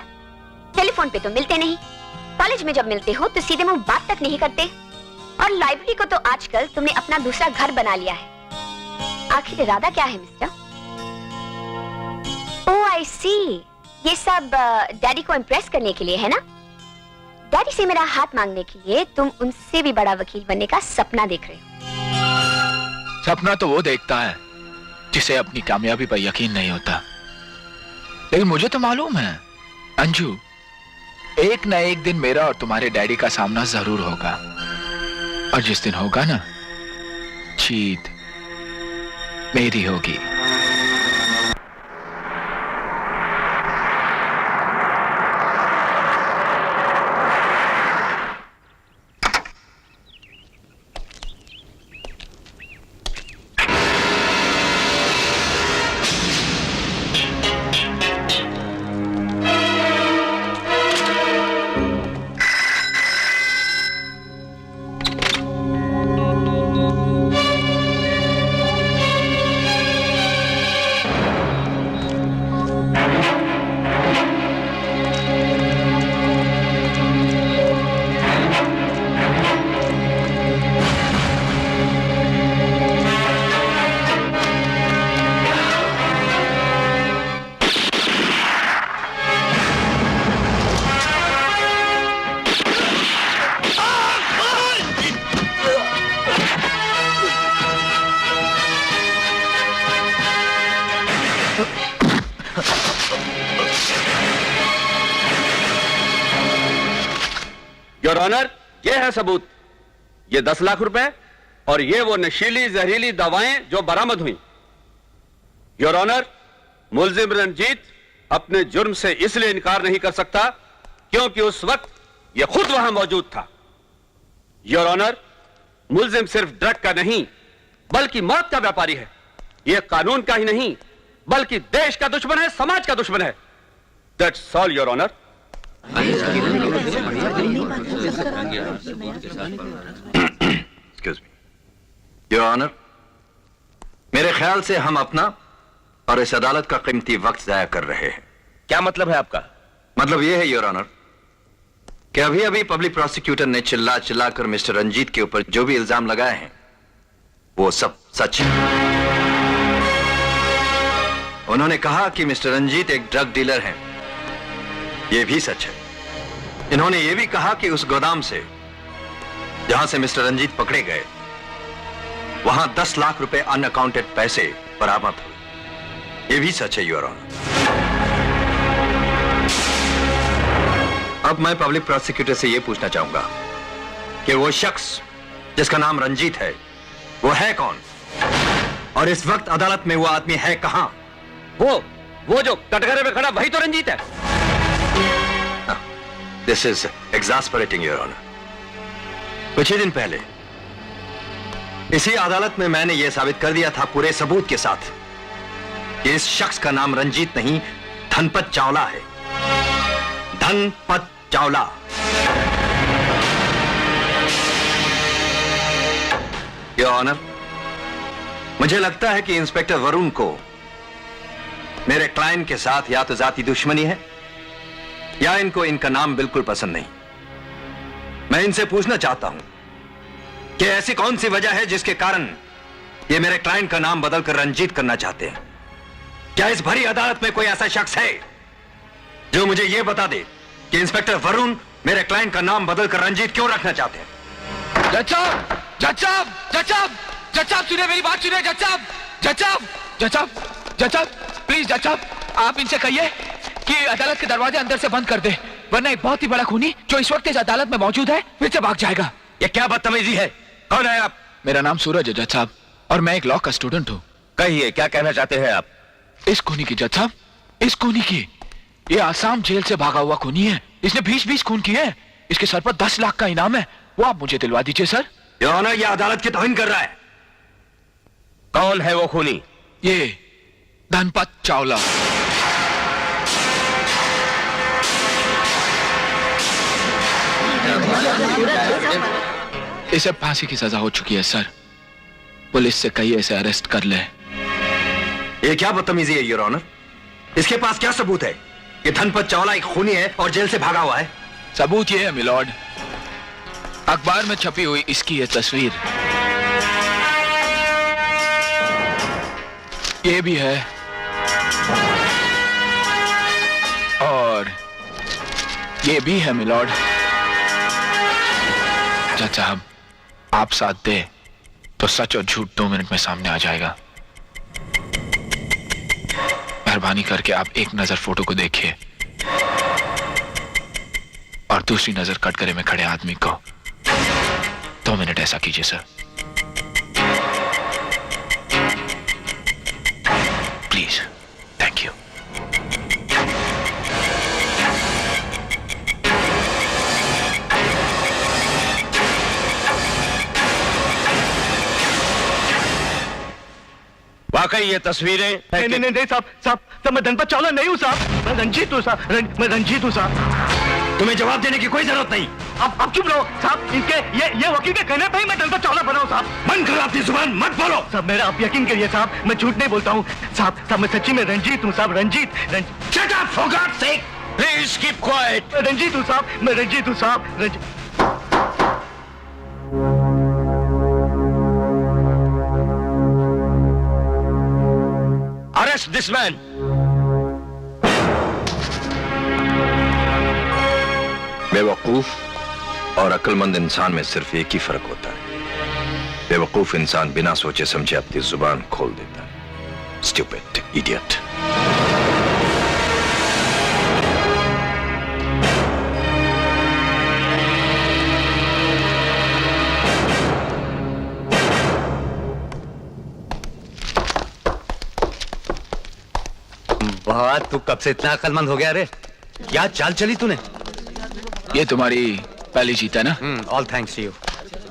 टेलीफोन पे तो मिलते नहीं, कॉलेज में जब मिलते हो तो सीधे मुंह बात तक नहीं करते, और लाइब्रेरी को तो आजकल तुमने अपना दूसरा घर बना लिया है। आखिर इरादा क्या है मिस्टर? ओह आई सी, ये सब डैडी को इम्प्रेस करने के लिए है ना? डैडी से मेरा हाथ मांगने के लिए तुम उनसे भी बड़ा वकील बनने का सपना देख रहे हो। सपना तो वो देखता है जिसे अपनी कामयाबी पर यकीन नहीं होता, लेकिन मुझे तो मालूम है अंजू, एक न एक दिन मेरा और तुम्हारे डैडी का सामना जरूर होगा, और जिस दिन होगा ना, जीत मेरी होगी। योर ऑनर, ये है सबूत। ये 10 लाख रुपए और ये वो नशीली जहरीली दवाएं जो बरामद हुई। योर ऑनर, मुलजिम रंजीत अपने जुर्म से इसलिए इनकार नहीं कर सकता क्योंकि उस वक्त ये खुद वहां मौजूद था। योर ऑनर, मुलजिम सिर्फ ड्रग का नहीं बल्कि मौत का व्यापारी है। यह कानून का ही नहीं बल्कि देश का दुश्मन है, समाज का दुश्मन है। That's all your honour. Excuse me your honour, मेरे ख्याल से हम अपना और इस अदालत का कीमती वक्त जाया कर रहे हैं। क्या मतलब है आपका? मतलब यह है योर ऑनर कि अभी अभी पब्लिक प्रोसिक्यूटर ने चिल्ला चिल्ला कर मिस्टर रंजीत के ऊपर जो भी इल्जाम लगाए हैं वो सब सच है। उन्होंने कहा कि मिस्टर रंजीत एक ड्रग डीलर हैं, यह भी सच है। इन्होंने यह भी कहा कि उस गोदाम से जहां से मिस्टर रंजीत पकड़े गए वहां 10 लाख रुपए अनअकाउंटेड पैसे बरामद हुए, यह भी सच है योर ऑनर। अब मैं पब्लिक प्रोसिक्यूटर से यह पूछना चाहूंगा कि वो शख्स जिसका नाम रंजीत है वो है कौन, और इस वक्त अदालत में वो आदमी है कहां? वो जो कटघरे में खड़ा वही तो रंजीत है। This is exasperating your honour. कुछ ही दिन पहले इसी अदालत में मैंने यह साबित कर दिया था पूरे सबूत के साथ कि इस शख्स का नाम रंजीत नहीं धनपत चावला है। धनपत चावला। योर ऑनर, मुझे लगता है कि इंस्पेक्टर वरुण को मेरे क्लाइंट के साथ या तो जाती दुश्मनी है या इनको इनका नाम बिल्कुल पसंद नहीं। मैं इनसे पूछना चाहता हूं कि ऐसी कौन सी वजह है जिसके कारण ये मेरे क्लाइंट का नाम बदलकर रंजीत करना चाहते हैं। क्या इस भरी अदालत में कोई ऐसा शख्स है जो मुझे यह बता दे कि इंस्पेक्टर वरुण मेरे क्लाइंट का नाम बदलकर रंजीत क्यों रखना चाहते हैं? जज साहब, जज साहब, जज साहब, जज साहब सुनिए मेरी बात सुनिए। जज साहब, जज साहब, जज साहब, जज साहब, प्लीज जज साहब, आप इनसे कहिए कि अदालत के दरवाजे अंदर से बंद कर दे, वरना एक बहुत ही बड़ा खूनी जो इस वक्त इस अदालत में मौजूद है फिर से भाग जाएगा। ये क्या बदतमीजी है? कौन है आप? मेरा नाम सूरज है जज साहब, और मैं एक लॉ का स्टूडेंट हूँ। कहिए क्या कहना चाहते हैं आप? इस खूनी की जज साहब, इस खूनी की, ये आसाम जेल से भागा हुआ खूनी है। इसने 20-20 खून किए हैं। इसके सर पर 10 लाख का इनाम है, वो आप मुझे दिलवा दीजिए सर। योर ऑनर, ये अदालत की तौहीन कर रहा है। कौन है वो खूनी? ये धनपत चावला। इसे फांसी की सजा हो चुकी है सर। पुलिस से कहिए इसे अरेस्ट कर ले। ये क्या बदतमीजी है योर ऑनर? इसके पास क्या सबूत है कि धनपत चावला एक खूनी है और जेल से भागा हुआ है? सबूत ये है मिलॉर्ड, अखबार में छपी हुई इसकी ये तस्वीर, ये भी है, और ये भी है मिलॉर्ड। जज साहब, आप साथ दे तो सच और झूठ 2 मिनट में सामने आ जाएगा। मेहरबानी करके आप एक नजर फोटो को देखिए और दूसरी नजर कटघरे में खड़े आदमी को। 2 मिनट ऐसा कीजिए सर, प्लीज। Thank you. वाकई ये तस्वीरें नहीं साहब, मैं धनपत चावला नहीं हूँ साहब, मैं रंजीत हूँ साहब, मैं रंजीत हूँ साहब। तुम्हें जवाब देने की कोई जरूरत नहीं। अब चुप रहो साहब, इनके ये वकील के कहने पे ही मैं धनपत चावला बना हूँ साहब। बंद करो अपनी जुबान, मत बोलो। साहब मेरा आप यकीन करिए साहब, मैं झूठ नहीं बोलता हूँ साहब, मैं सच्ची में रंजीत हूँ साहब, Ranjit. Shut up, for God's sake! Please keep quiet. Ranjit हूँ साहब, मैं रंजीत हूँ साहब, रंजीत। Arrest this man. बेवकूफ और अक्लमंद इंसान में सिर्फ एक ही फर्क होता है। बेवकूफ इंसान बिना सोचे समझे अपनी जुबान खोल देता है। Stupid idiot. वाह, तू कब से इतना अक्लमंद हो गया रे? क्या चाल चली तूने? ये तुम्हारी पहली जीत है ना? All thanks to you.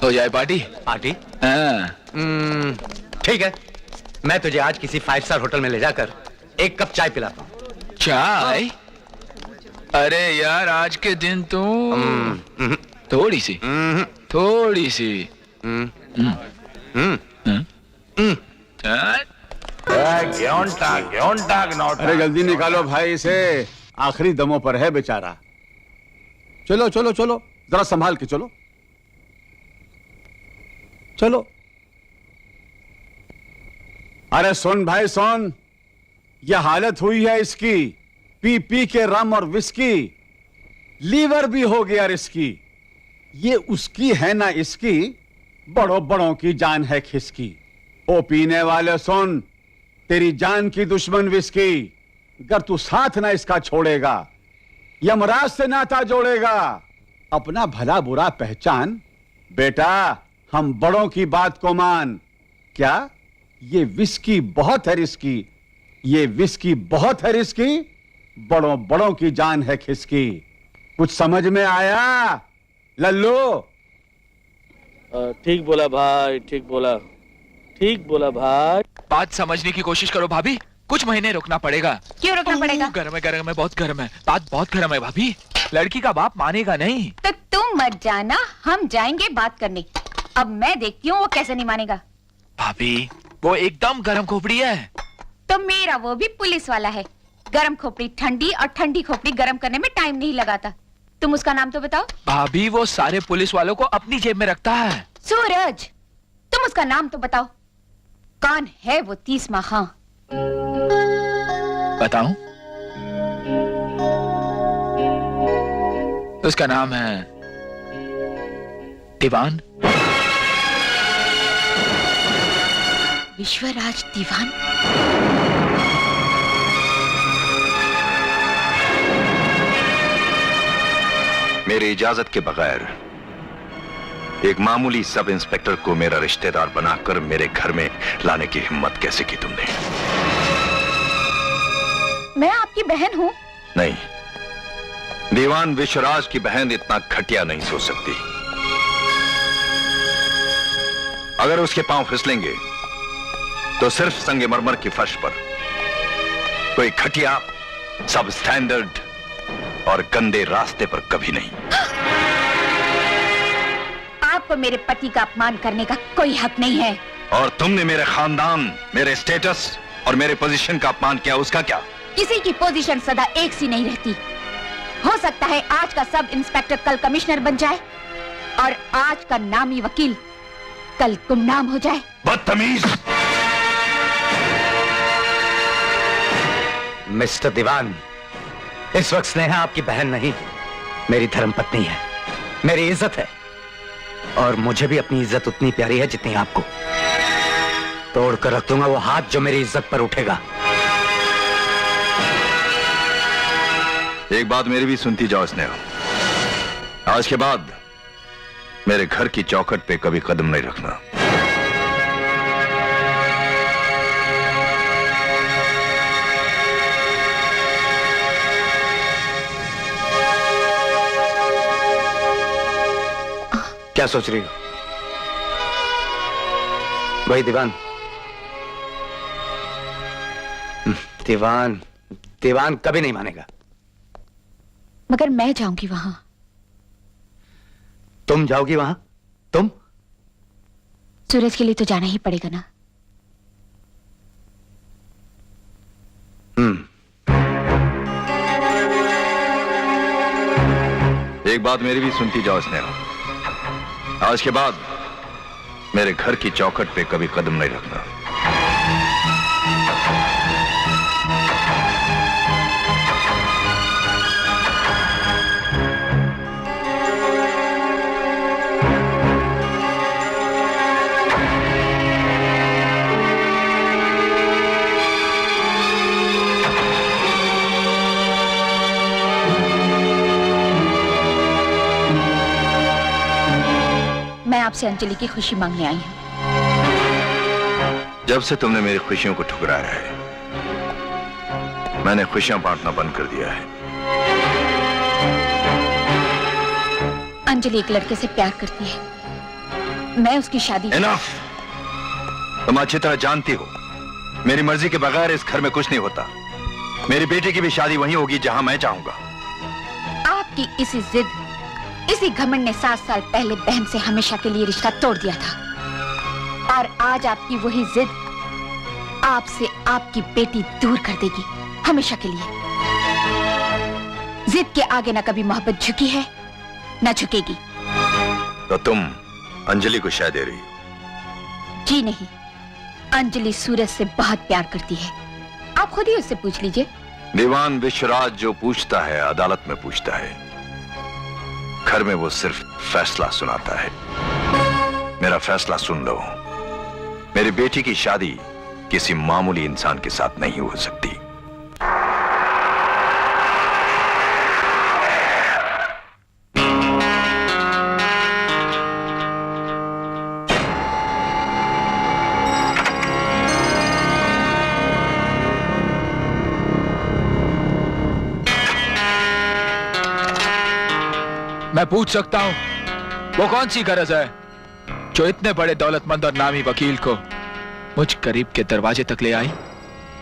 हो जाए पार्टी? पार्टी? हाँ। ठीक है, मैं तुझे आज किसी 5 स्टार होटल में ले जाकर 1 कप चाय पिलाता हूँ। चाय? अरे यार, आज के दिन तुम थोड़ी सी अरे जल्दी निकालो भाई इसे, आखिरी दमों पर है बेचारा। चलो चलो चलो, जरा संभाल के चलो चलो। अरे सुन भाई सुन, यह हालत हुई है इसकी, पी पी के रम और विस्की, लीवर भी हो गया रिस्की। ये उसकी है ना इसकी, बड़ों बड़ों की जान है खिसकी। ओ पीने वाले सुन, तेरी जान की दुश्मन विस्की, अगर तू साथ ना इसका छोड़ेगा, यमराज से नाता जोड़ेगा। अपना भला बुरा पहचान, बेटा हम बड़ों की बात को मान। क्या ये विस्की बहुत है रिस्की, ये विस्की बहुत है रिस्की, बड़ों बड़ों की जान है खिसकी। कुछ समझ में आया लल्लू? ठीक बोला भाई, ठीक बोला, ठीक बोला भाई। बात समझने की कोशिश करो भाभी, कुछ महीने रुकना पड़ेगा। क्यों रुकना पड़ेगा? गर्म है, बहुत गर्म है, बात बहुत गर्म है भाभी। लड़की का बाप मानेगा नहीं। तो तुम मत जाना, हम जाएंगे बात करने। अब मैं देखती हूँ वो कैसे नहीं मानेगा। भाभी वो एकदम गर्म खोपड़ी है। तो मेरा वो भी पुलिस वाला है। गर्म खोपड़ी ठंडी और ठंडी खोपड़ी गर्म करने में टाइम नहीं लगाता। तुम उसका नाम तो बताओ। भाभी वो सारे पुलिस वालों को अपनी जेब में रखता है। सूरज, तुम उसका नाम तो बताओ, कौन है वो 30वां खां? बताऊं? उसका नाम है दीवान। विश्वराज दीवान? मेरी इजाजत के बगैर एक मामूली सब इंस्पेक्टर को मेरा रिश्तेदार बनाकर मेरे घर में लाने की हिम्मत कैसे की तुमने? मैं आपकी बहन हूँ। नहीं, दीवान विश्वराज की बहन इतना घटिया नहीं सोच सकती। अगर उसके पांव फिसलेंगे तो सिर्फ संगमरमर की फर्श पर, कोई घटिया सब स्टैंडर्ड और गंदे रास्ते पर कभी नहीं। आपको मेरे पति का अपमान करने का कोई हक नहीं है। और तुमने मेरे खानदान, मेरे स्टेटस और मेरे पोजीशन का अपमान किया, उसका क्या? किसी की पोजीशन सदा एक सी नहीं रहती। हो सकता है आज का सब इंस्पेक्टर कल कमिश्नर बन जाए और आज का नामी वकील कल गुमनाम हो जाए। बदतमीज! मिस्टर दीवान, इस वक्त स्नेहा आपकी बहन नहीं, मेरी धर्मपत्नी है, मेरी इज्जत है, और मुझे भी अपनी इज्जत उतनी प्यारी है जितनी आपको। तोड़ कर रख दूंगा वो हाथ जो मेरी इज्जत पर उठेगा। एक बात मेरी भी सुनती जाओ स्नेहा, आज के बाद मेरे घर की चौखट पे कभी कदम नहीं रखना। क्या सोच रही हो? वही दीवान दीवान दीवान कभी नहीं मानेगा। मगर मैं जाऊंगी वहां। तुम जाओगी वहां? तुम? सूरज के लिए तो जाना ही पड़ेगा ना। एक बात मेरी भी सुनती जाओ स्नेहा, आज के बाद मेरे घर की चौखट पे कभी कदम नहीं रखना। मैं आपसे अंजलि की खुशी मांगने आई हूँ। जब से तुमने मेरी खुशियों को ठुकराया है, मैंने खुशियां बांटना बंद कर दिया है। अंजलि एक लड़के से प्यार करती है, मैं उसकी शादी। Enough! तुम अच्छी तरह जानती हो मेरी मर्जी के बगैर इस घर में कुछ नहीं होता। मेरी बेटी की भी शादी वहीं होगी जहां मैं चाहूंगा। आपकी इसी जिद, इसी घमंड ने 7 साल पहले बहन से हमेशा के लिए रिश्ता तोड़ दिया था, और आज आपकी वही जिद आपसे आपकी बेटी दूर कर देगी हमेशा के लिए। जिद के आगे न कभी मोहब्बत झुकी है न झुकेगी। तो तुम अंजलि को शायद दे रही हो? जी नहीं, अंजलि सूरज से बहुत प्यार करती है, आप खुद ही उससे पूछ लीजिए। दीवान विश्वराज जो पूछता है अदालत में पूछता है, घर में वो सिर्फ फैसला सुनाता है। मेरा फैसला सुन लो, मेरी बेटी की शादी किसी मामूली इंसान के साथ नहीं हो सकती। मैं पूछ सकता हूं, वो कौन सी गरज है जो इतने बड़े दौलतमंद और नामी वकील को मुझ गरीब के दरवाजे तक ले आई?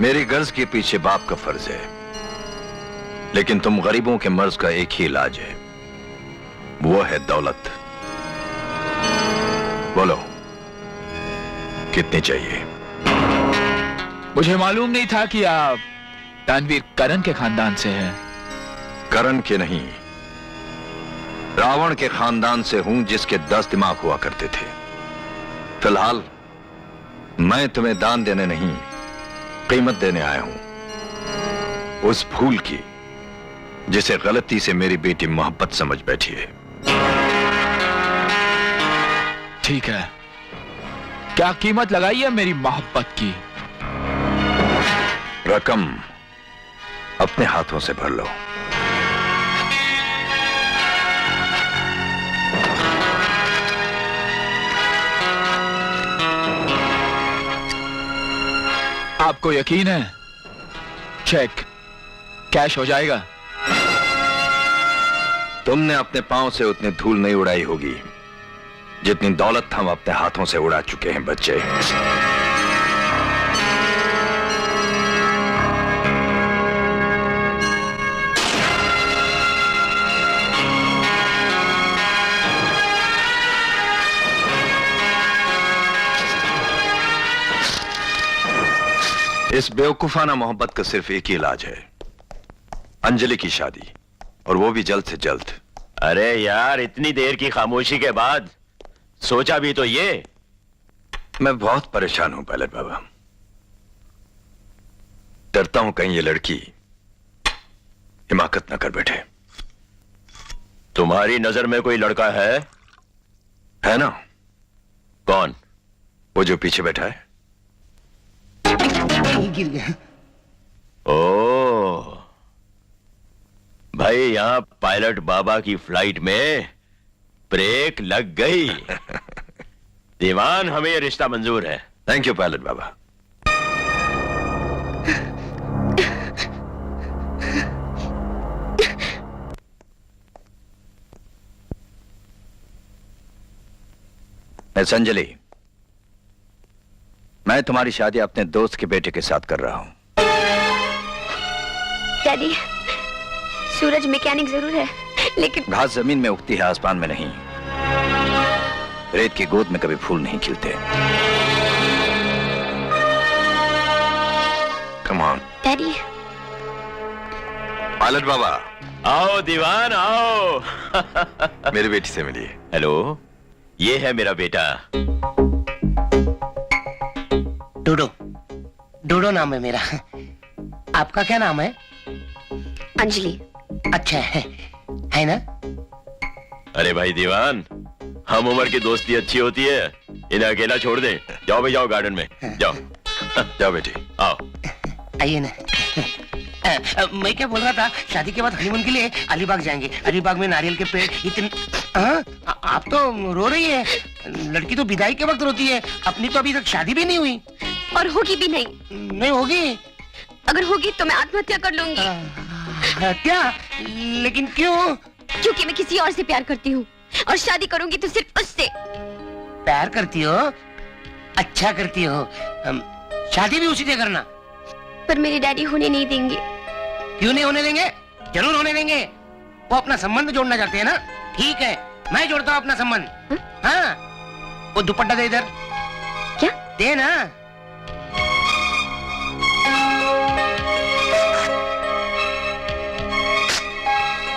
मेरी गर्ज के पीछे बाप का फर्ज है, लेकिन तुम गरीबों के मर्ज का एक ही इलाज है, वो है दौलत। बोलो कितनी चाहिए? मुझे मालूम नहीं था कि आप दानवीर करण के खानदान से हैं। करण के नहीं, रावण के खानदान से हूं जिसके 10 दिमाग हुआ करते थे। फिलहाल मैं तुम्हें दान देने नहीं, कीमत देने आया हूं, उस फूल की जिसे गलती से मेरी बेटी मोहब्बत समझ बैठी है। ठीक है, क्या कीमत लगाई है मेरी मोहब्बत की? रकम अपने हाथों से भर लो। आपको यकीन है चेक कैश हो जाएगा? तुमने अपने पांव से उतनी धूल नहीं उड़ाई होगी जितनी दौलत हम अपने हाथों से उड़ा चुके हैं बच्चे। इस बेवकूफाना मोहब्बत का सिर्फ एक ही इलाज है, अंजलि की शादी। और वो भी जल्द से जल्द। अरे यार, इतनी देर की खामोशी के बाद सोचा भी तो ये। मैं बहुत परेशान हूं पायलट बाबा। डरता हूं कहीं ये लड़की हिमाकत न कर बैठे। तुम्हारी नजर में कोई लड़का है ना? कौन? वो जो पीछे बैठा है। गिर गया। ओ भाई, यहां पायलट बाबा की फ्लाइट में ब्रेक लग गई। दीवान, हमें ये रिश्ता मंजूर है। थैंक यू पायलट बाबा। संजली, मैं तुम्हारी शादी अपने दोस्त के बेटे के साथ कर रहा हूं। डैडी, सूरज मैकेनिक जरूर है, लेकिन घास जमीन में उगती है, आसमान में नहीं। रेत की गोद में कभी फूल नहीं खिलते। Come on daddy. पायलट बाबा। आओ दीवान, आओ। मेरी बेटी से मिलिए। हेलो, ये है मेरा बेटा। डोडो। डोडो नाम है मेरा। आपका क्या नाम है? अंजलि। अच्छा है ना? अरे भाई दीवान, हम उम्र की दोस्ती अच्छी होती है, इन्हें अकेला छोड़ दे। जाओ भाई, जाओ गार्डन में जाओ। जाओ बेटी, आओ। आइए ना। मैं क्या बोल रहा था, शादी के बाद हनीमून के लिए अलीबाग जाएंगे। अलीबाग में नारियल के पेड़ इतने। आप तो रो रही है। लड़की तो विदाई के वक्त रोती है। अपनी तो अभी तक शादी भी नहीं हुई। और होगी भी नहीं। नहीं होगी? अगर होगी तो मैं आत्महत्या कर लूंगी। क्या? लेकिन क्यों? क्योंकि मैं किसी और से प्यार करती हूँ, और शादी करूंगी तो सिर्फ उससे। प्यार करती हो? अच्छा करती हो। शादी भी उसी से करना। पर मेरे डैडी होने नहीं देंगे। क्यों नहीं होने देंगे? जरूर होने देंगे। वो अपना संबंध जोड़ना चाहते हैं ना? ठीक है, मैं जोड़ता हूँ अपना संबंध। हाँ, वो दुपट्टा दे इधर। क्या? दे ना।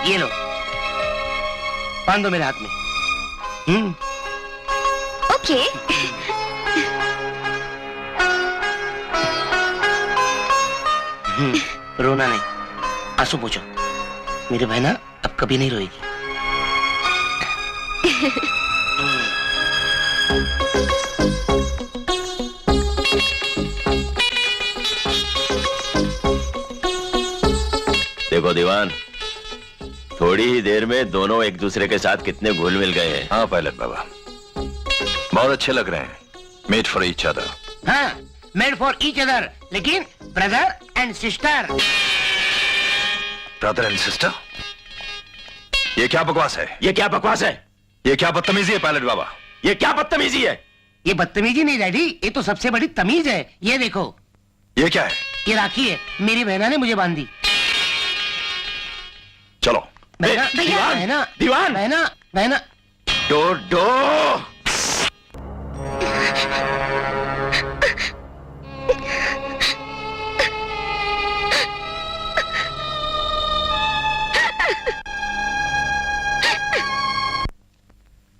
ये लो, बांध दो मेरे हाथ में। ओके। रोना नहीं, आंसू पोंछो। मेरी बहना अब कभी नहीं रोएगी। देखो दीवान, थोड़ी ही देर में दोनों एक दूसरे के साथ कितने घुल मिल गए हैं। हाँ पायलट बाबा, बहुत अच्छे लग रहे हैं। Made for each other. हाँ, मेड फॉर ईच अदर, लेकिन brother and sister. Brother and sister? ये क्या बकवास है? ये क्या बकवास है? ये क्या बदतमीजी है पायलट बाबा? ये क्या बदतमीजी है? ये बदतमीजी नहीं डैडी, ये तो सबसे बड़ी तमीज है। ये देखो। ये क्या है? ये राखी है, मेरी बहना ने मुझे बांधी। चलो। बहना, दीवान, बहना, दीवान। बहना, बहना। डोडो।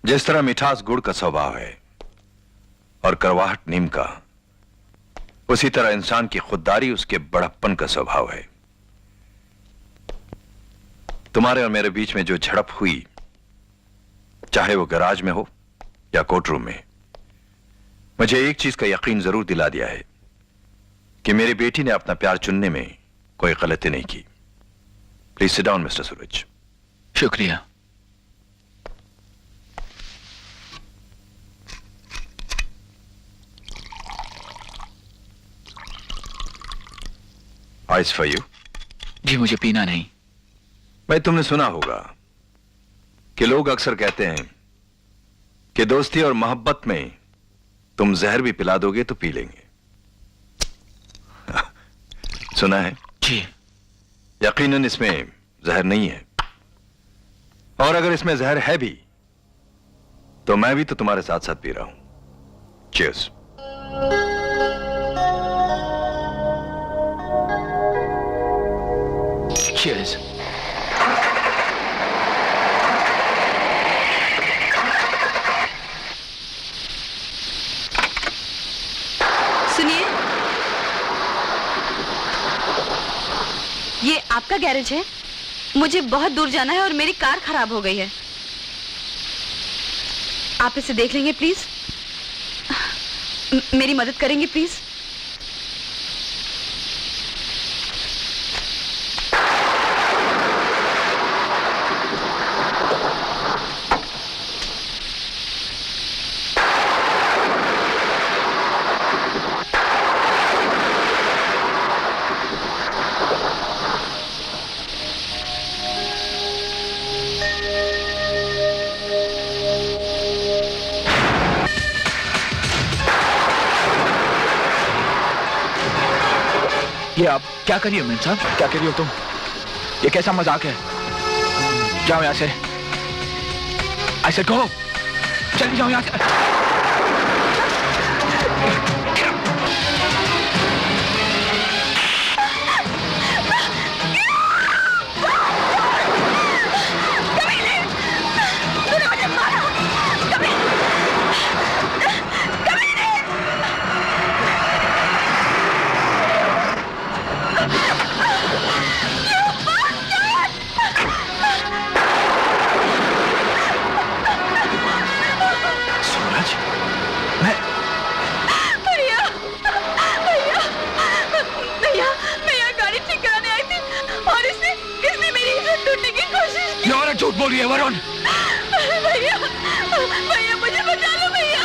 जिस तरह मिठास गुड़ का स्वभाव है और करवाहट नीम का, उसी तरह इंसान की खुददारी उसके बड़प्पन का स्वभाव है। तुम्हारे और मेरे बीच में जो झड़प हुई, चाहे वो गैराज में हो या कोर्ट रूम में, मुझे एक चीज का यकीन जरूर दिला दिया है कि मेरी बेटी ने अपना प्यार चुनने में कोई गलती नहीं की। प्लीज सिट डाउन मिस्टर सूरज। शुक्रिया। Ice for you. जी मुझे पीना नहीं। भाई तुमने सुना होगा कि लोग अक्सर कहते हैं कि दोस्ती और मोहब्बत में तुम जहर भी पिला दोगे तो पी लेंगे। सुना है? जी। यकीनन इसमें जहर नहीं है, और अगर इसमें जहर है भी तो मैं भी तो तुम्हारे साथ साथ पी रहा हूं। चीयर्स। Cheers. सुनिए, ये आपका गैरेज है? मुझे बहुत दूर जाना है और मेरी कार खराब हो गई है। आप इसे देख लेंगे प्लीज? मेरी मदद करेंगे प्लीज? ये आप क्या करिए मेम साहब, क्या करिए तुम? ये कैसा मजाक है? जाओ यहाँ से। ऐसे कहो, चली जाओ यहाँ से। झूठ बोल रही है वरुण। भैया, भैया मुझे बचा लो भैया।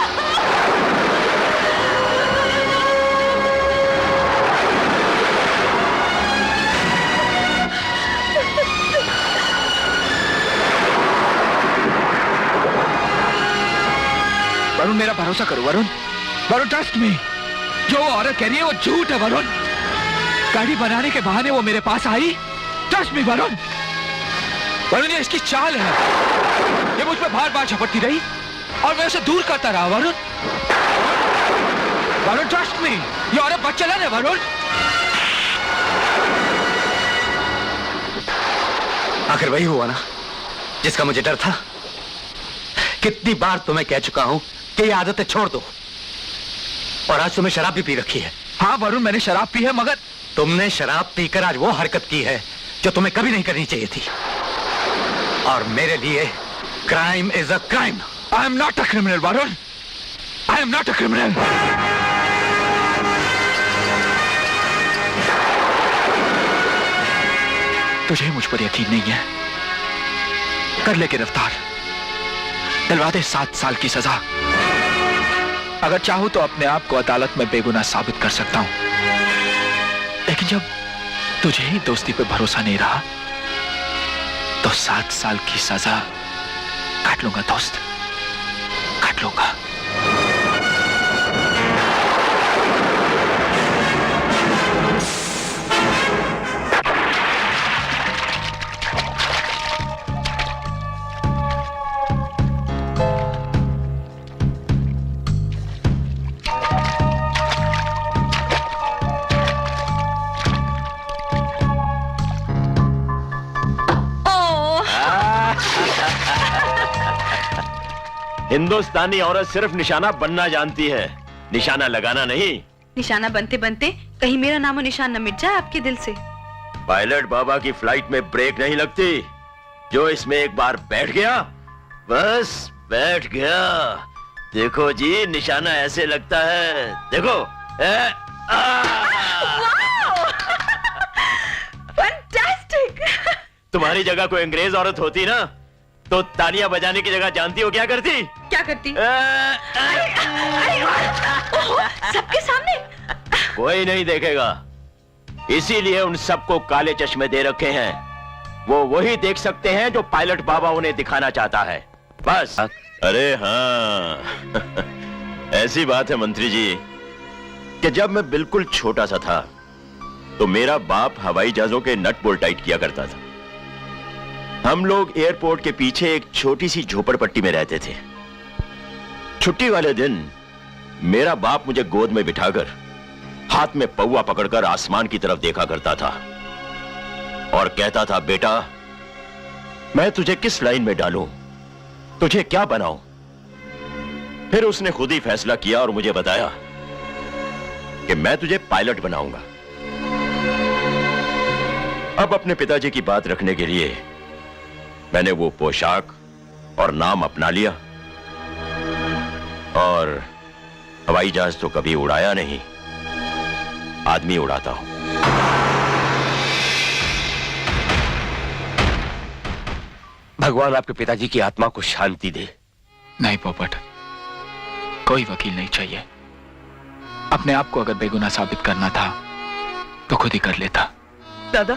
वरुण मेरा भरोसा करो वरुण, वरुण ट्रस्ट मी। जो वो औरत कह रही है वो झूठ है वरुण। गाड़ी बनाने के बहाने वो मेरे पास आई। Trust me Varun. वरुण ये इसकी चाल है। ये मुझ पर बार बार झपटती रही और मैं उसे दूर करता रहा वरुण। वरुण ट्रस्ट मी, ये औरत बदचलन है वरुण। आखिर वही हुआ ना जिसका मुझे डर था। कितनी बार तुम्हें कह चुका हूं कि ये आदतें छोड़ दो, और आज तुम्हें शराब भी पी रखी है। हाँ वरुण मैंने शराब पी है, मगर तुमने शराब पीकर आज वो हरकत की है जो तुम्हें कभी नहीं करनी चाहिए थी। और मेरे लिए crime is a crime. I am not a criminal Varun, I am not a criminal. तुझे मुझ पर यकीन नहीं है? कर ले गिरफ्तार, दिलवा दे 7 साल की सजा। अगर चाहूं तो अपने आप को अदालत में बेगुनाह साबित कर सकता हूं, लेकिन जब तुझे ही दोस्ती पे भरोसा नहीं रहा तो 7 साल की सजा काट लूंगा दोस्त, काट लूंगा। हिंदुस्तानी औरत सिर्फ निशाना बनना जानती है, निशाना लगाना नहीं। निशाना बनते बनते कहीं मेरा नामो निशान न मिट जाए आपके दिल से। पायलट बाबा की फ्लाइट में ब्रेक नहीं लगती। जो इसमें एक बार बैठ गया बस बैठ गया। देखो जी निशाना ऐसे लगता है, देखो। फैंटास्टिक। तुम्हारी जगह कोई अंग्रेज औरत होती ना तो तालियां बजाने की जगह जानती हो क्या करती? क्या करती? सबके सामने? कोई नहीं देखेगा, इसीलिए उन सबको काले चश्मे दे रखे हैं। वो वही देख सकते हैं जो पायलट बाबा उन्हें दिखाना चाहता है, बस। अरे हाँ ऐसी बात है मंत्री जी कि जब मैं बिल्कुल छोटा सा था तो मेरा बाप हवाई जहाजों के नट बोल्ट टाइट किया करता था। हम लोग एयरपोर्ट के पीछे एक छोटी सी झोपड़पट्टी में रहते थे। छुट्टी वाले दिन मेरा बाप मुझे गोद में बिठाकर हाथ में पौवा पकड़कर आसमान की तरफ देखा करता था और कहता था, बेटा मैं तुझे किस लाइन में डालूं, तुझे क्या बनाऊं। फिर उसने खुद ही फैसला किया और मुझे बताया कि मैं तुझे पायलट बनाऊंगा। अब अपने पिताजी की बात रखने के लिए मैंने वो पोशाक और नाम अपना लिया, और हवाई जहाज तो कभी उड़ाया नहीं, आदमी उड़ाता हूं। भगवान आपके पिताजी की आत्मा को शांति दे। नहीं पोपट, कोई वकील नहीं चाहिए। अपने आप को अगर बेगुनाह साबित करना था तो खुद ही कर लेता। दादा,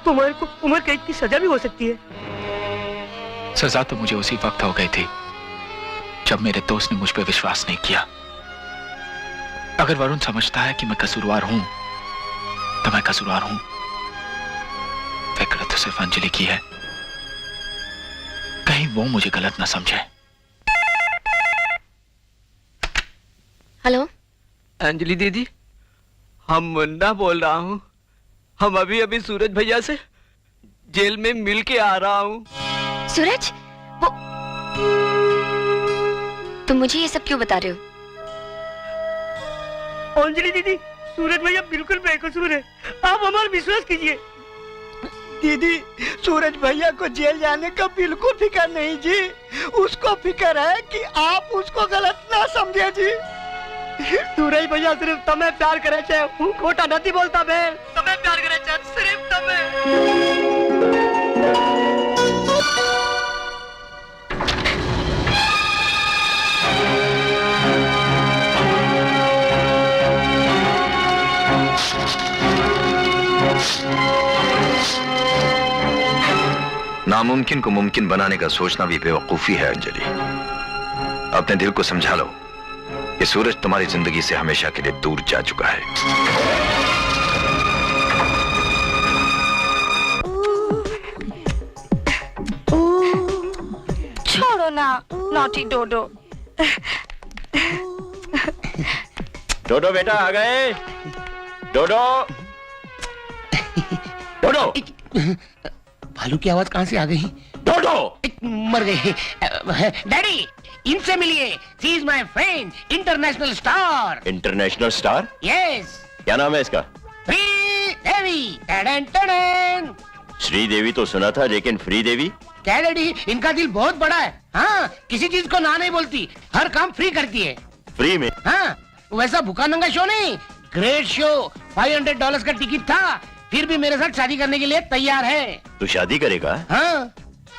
तुम्हारे को उम्र कैद की सजा भी हो सकती है। सजा तो मुझे उसी वक्त हो गई थी जब मेरे दोस्त ने मुझ पर विश्वास नहीं किया। अगर वरुण समझता है कि मैं कसूरवार हूं तो मैं कसूरवार हूं। फिक्र तो सिर्फ अंजलि की है, कहीं वो मुझे गलत ना समझे। हेलो अंजलि दीदी, हम मुन्ना बोल रहा हूँ। हम अभी अभी सूरज भैया से जेल में मिल के आ रहा हूँ। सूरज, वो तुम मुझे ये सब क्यों बता रहे हो? अंजलि दीदी, सूरज भैया बिल्कुल बेकसूर है, आप हमारा विश्वास कीजिए। दीदी, सूरज भैया को जेल जाने का बिल्कुल फिक्र नहीं जी। उसको फिक्र है कि आप उसको गलत ना समझे जी। सूरज भैया सिर्फ तुम्हें प्यार करे छे, हूँ खोटा नहीं बोलता बहन। तुम्हें प्यार करे छे, सिर्फ तुम्हें। नामुमकिन को मुमकिन बनाने का सोचना भी बेवकूफी है अंजलि। अपने दिल को समझा लो कि सूरज तुम्हारी जिंदगी से हमेशा के लिए दूर जा चुका है। छोड़ो ना नॉटी डोडो। डोडो बेटा आ गए। डोडो, डोडो। भालू की आवाज कहाँ से आ गई? डोडो मर गए। डैडी, इनसे मिलिए। She is my friend, international star. International star? Yes. क्या नाम है इसका? श्री देवी। टडन टडन। श्री देवी तो सुना था, लेकिन फ्री देवी? क्या डैडी, इनका दिल बहुत बड़ा है। हाँ, किसी चीज को ना नहीं बोलती, हर काम फ्री करती है। फ्री में? हाँ, वैसा भूखा नंगा शो नहीं, ग्रेट शो। $500 का टिकट था, फिर भी मेरे साथ शादी करने के लिए तैयार है। तू शादी करेगा? हाँ।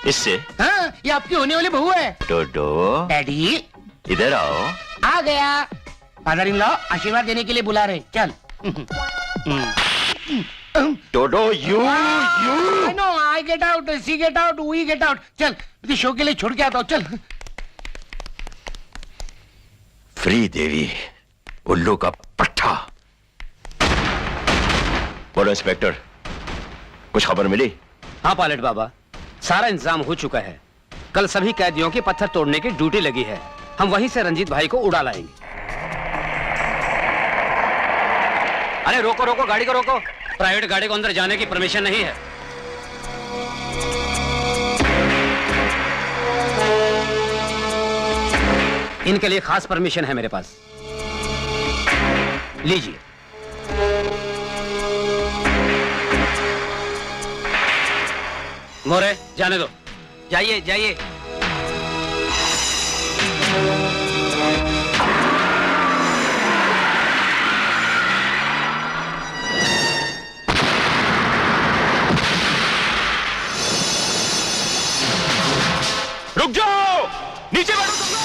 इससे? हाँ, ये आपकी होने वाली बहू है। डोडो डैडी, इधर आओ। आ गया। फादर इन लॉ आशीर्वाद देने के लिए बुला रहे। चल। Dodo, you know, I get out, she get out, we get out. चल, इस शो के लिए छोड़ के आता हूँ। चल। फ्री देवी, उल्लू का पट्टा। बोलो इंस्पेक्टर, कुछ खबर मिली? हाँ पायलट बाबा, सारा इंतजाम हो चुका है। कल सभी कैदियों की पत्थर तोड़ने की ड्यूटी लगी है। हम वहीं से रंजीत भाई को उड़ा लाएंगे। अरे रोको रोको, गाड़ी को रोको। प्राइवेट गाड़ी को अंदर जाने की परमिशन नहीं है। इनके लिए खास परमिशन है मेरे पास। लीजिए। मोरे, जाने दो। जाइए जाइए। रुक जाओ, नीचे बैठो तुम लोग।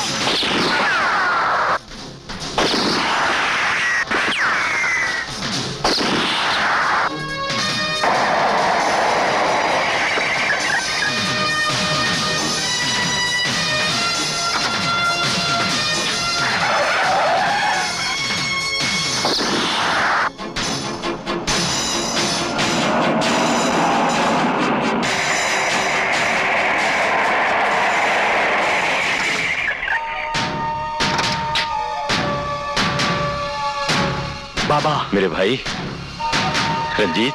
बाबा, मेरे भाई रंजीत,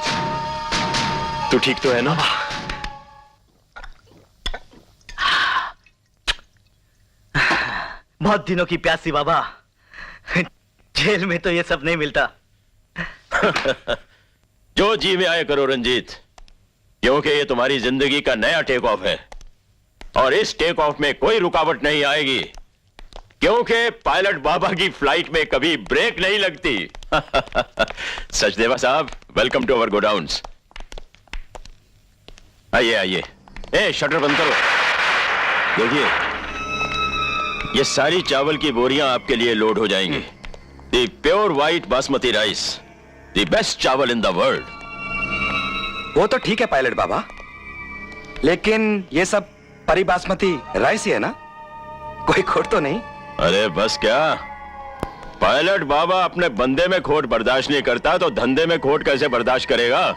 तू ठीक तो है ना? बहुत दिनों की प्यासी बाबा। जेल में तो ये सब नहीं मिलता। जो जी में आए करो रंजीत, क्योंकि ये तुम्हारी जिंदगी का नया टेक ऑफ है और इस टेक ऑफ में कोई रुकावट नहीं आएगी, क्योंकि पायलट बाबा की फ्लाइट में कभी ब्रेक नहीं लगती। सचदेवा साहब, वेलकम टू अवर गोडाउन्स। आइए आइए। ए, शटर बंद करो। देखिए, ये सारी चावल की बोरियां आपके लिए लोड हो जाएंगी। The pure white basmati rice, the best चावल इन द वर्ल्ड। वो तो ठीक है पायलट बाबा, लेकिन ये सब परी बासमती राइस ही है ना, कोई खोट तो नहीं? अरे बस क्या, पायलट बाबा अपने बंदे में खोट बर्दाश्त नहीं करता तो धंधे में खोट कैसे बर्दाश्त करेगा?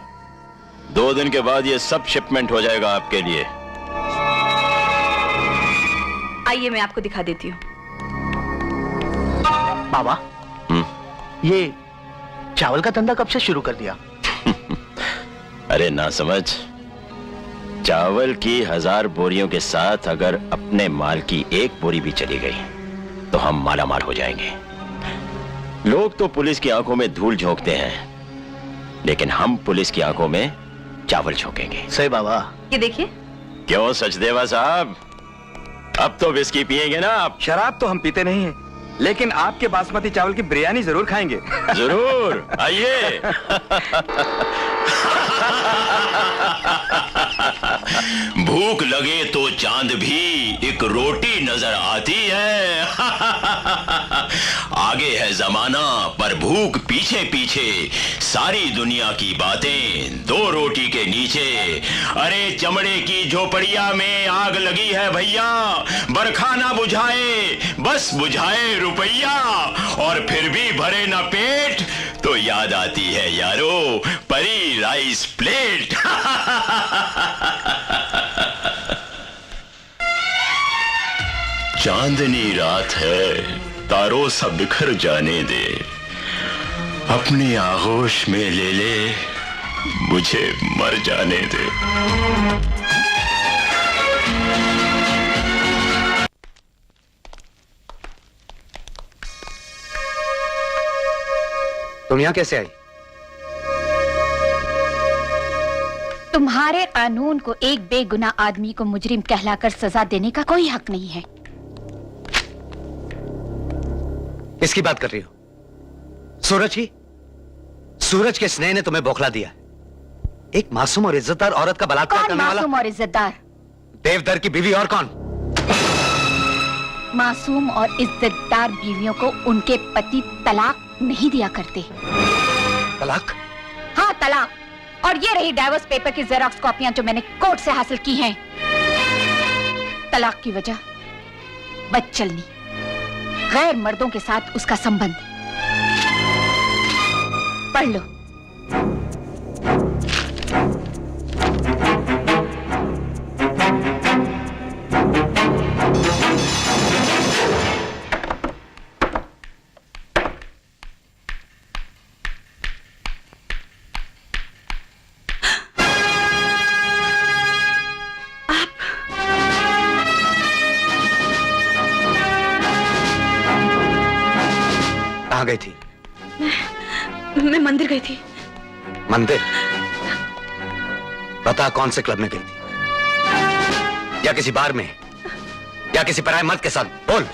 2 दिन के बाद ये सब शिपमेंट हो जाएगा आपके लिए। आइए मैं आपको दिखा देती हूँ। बाबा, ये चावल का धंधा कब से शुरू कर दिया? अरे ना समझ, चावल की 1000 बोरियों के साथ अगर अपने माल की 1 बोरी भी चली गई तो हम मालामाल हो जाएंगे। लोग तो पुलिस की आंखों में धूल झोंकते हैं, लेकिन हम पुलिस की आंखों में चावल झोंकेंगे। सही बाबा। ये देखिए। क्यों सचदेवा साहब, अब तो विस्की पिएंगे ना आप? शराब तो हम पीते नहीं हैं, लेकिन आपके बासमती चावल की बिरयानी जरूर खाएंगे। जरूर, आइए। भूख लगे तो चांद भी एक रोटी नजर आती है। आगे है जमाना पर भूख पीछे पीछे, सारी दुनिया की बातें 2 रोटी के नीचे। अरे चमड़े की झोपड़िया में आग लगी है भैया, बरखा ना बुझाए बस बुझाए रुपया, और फिर भी भरे ना पेट तो याद आती है यारो परी राइस प्लेट। चांदनी रात है, तारों सा बिखर जाने दे, अपनी आगोश में ले ले मुझे मर जाने दे। तुम यहाँ कैसे आई? तुम्हारे कानून को एक बेगुनाह आदमी को मुजरिम कहलाकर सजा देने का कोई हक नहीं है। किसकी बात कर रही हो? सूरज की? सूरज के स्नेह ने तुम्हें बौखला दिया। एक मासूम और इज्जतदार औरत का बलात्कार करने वाला। मासूम और इज्जतदार? देवदर की बीवी और कौन? मासूम और इज्जतदार बीवियों को उनके पति तलाक नहीं दिया करते। तलाक? हाँ, तलाक। और ये रही डाइवोर्स पेपर की जेरॉक्स कॉपियां जो मैंने कोर्ट से हासिल की हैं। तलाक की वजह बदचलनी, गैर मर्दों के साथ उसका संबंध। पढ़ लो। कहाँ गई थी? मैं मंदिर गई थी। मंदिर? बता कौन से क्लब में गई थी? या किसी बार में, या किसी पराये मर्द के साथ? बोल।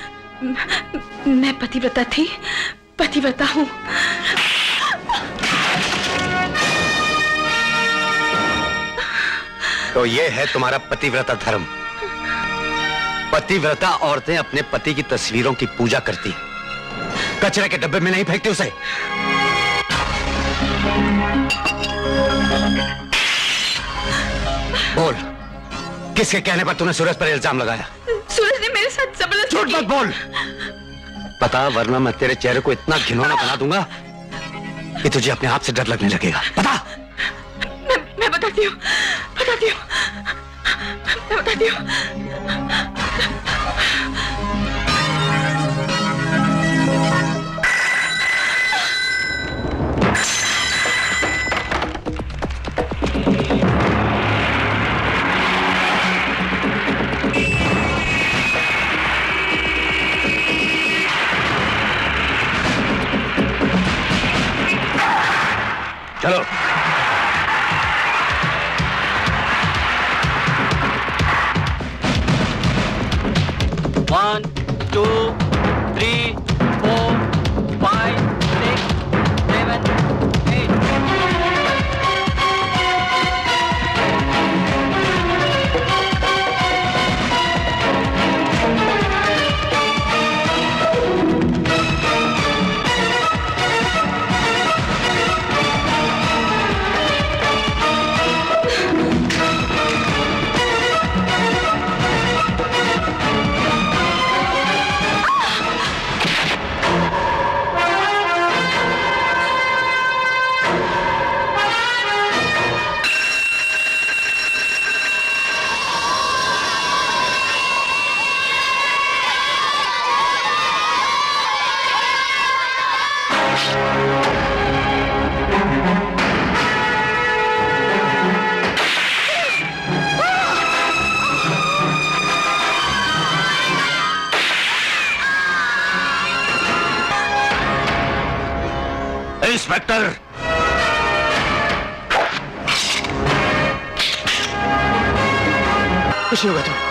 मैं पतिव्रता थी, पतिव्रता हूँ। तो ये है तुम्हारा पतिव्रता धर्म। पतिव्रता औरतें अपने पति की तस्वीरों की पूजा करती हैं, कचरे के डब्बे में नहीं फेंकती उसे। बोल, किसके कहने पर तूने सूरज पर इल्जाम लगाया? सूरज ने मेरे साथ जबरदस्ती झूठ मत बोल। बता, वरना मैं तेरे चेहरे को इतना घिनौना बना दूंगा कि तुझे अपने आप से डर लगने लगेगा। बता। मैं बताती हूँ, मैं बताती हूँ। चलो। One, two, three, four, five, six, seven, eight. Inspector, कुछ नहीं होगा तुम्हें।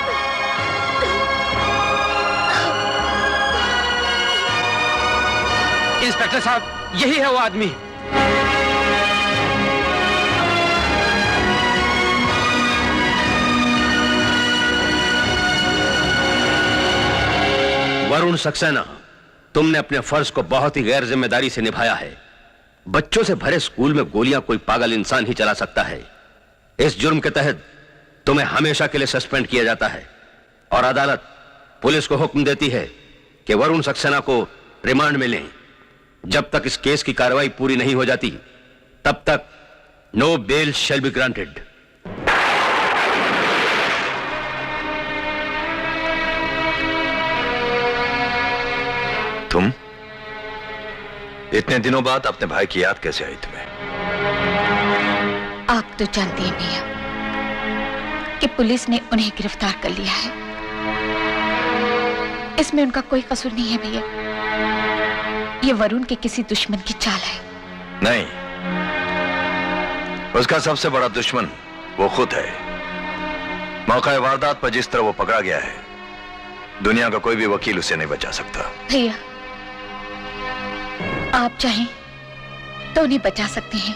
इंस्पेक्टर साहब, यही है वो आदमी। वरुण सक्सेना, तुमने अपने फर्ज को बहुत ही गैर जिम्मेदारी से निभाया है। बच्चों से भरे स्कूल में गोलियां कोई पागल इंसान ही चला सकता है। इस जुर्म के तहत तुम्हें हमेशा के लिए सस्पेंड किया जाता है और अदालत पुलिस को हुक्म देती है कि वरुण सक्सेना को रिमांड में लें। जब तक इस केस की कार्रवाई पूरी नहीं हो जाती, तब तक no bail shall be granted. तुम इतने दिनों बाद अपने भाई की याद कैसे आई तुम्हें? आप तो जानते हैं भैया कि पुलिस ने उन्हें गिरफ्तार कर लिया है। इसमें उनका कोई कसूर नहीं है भैया। ये वरुण के किसी दुश्मन की चाल है। नहीं, उसका सबसे बड़ा दुश्मन वो खुद है। मौका वारदात पर जिस तरह वो पकड़ा गया है, दुनिया का कोई भी वकील उसे नहीं बचा सकता। भैया, आप चाहें तो उन्हें बचा सकते हैं।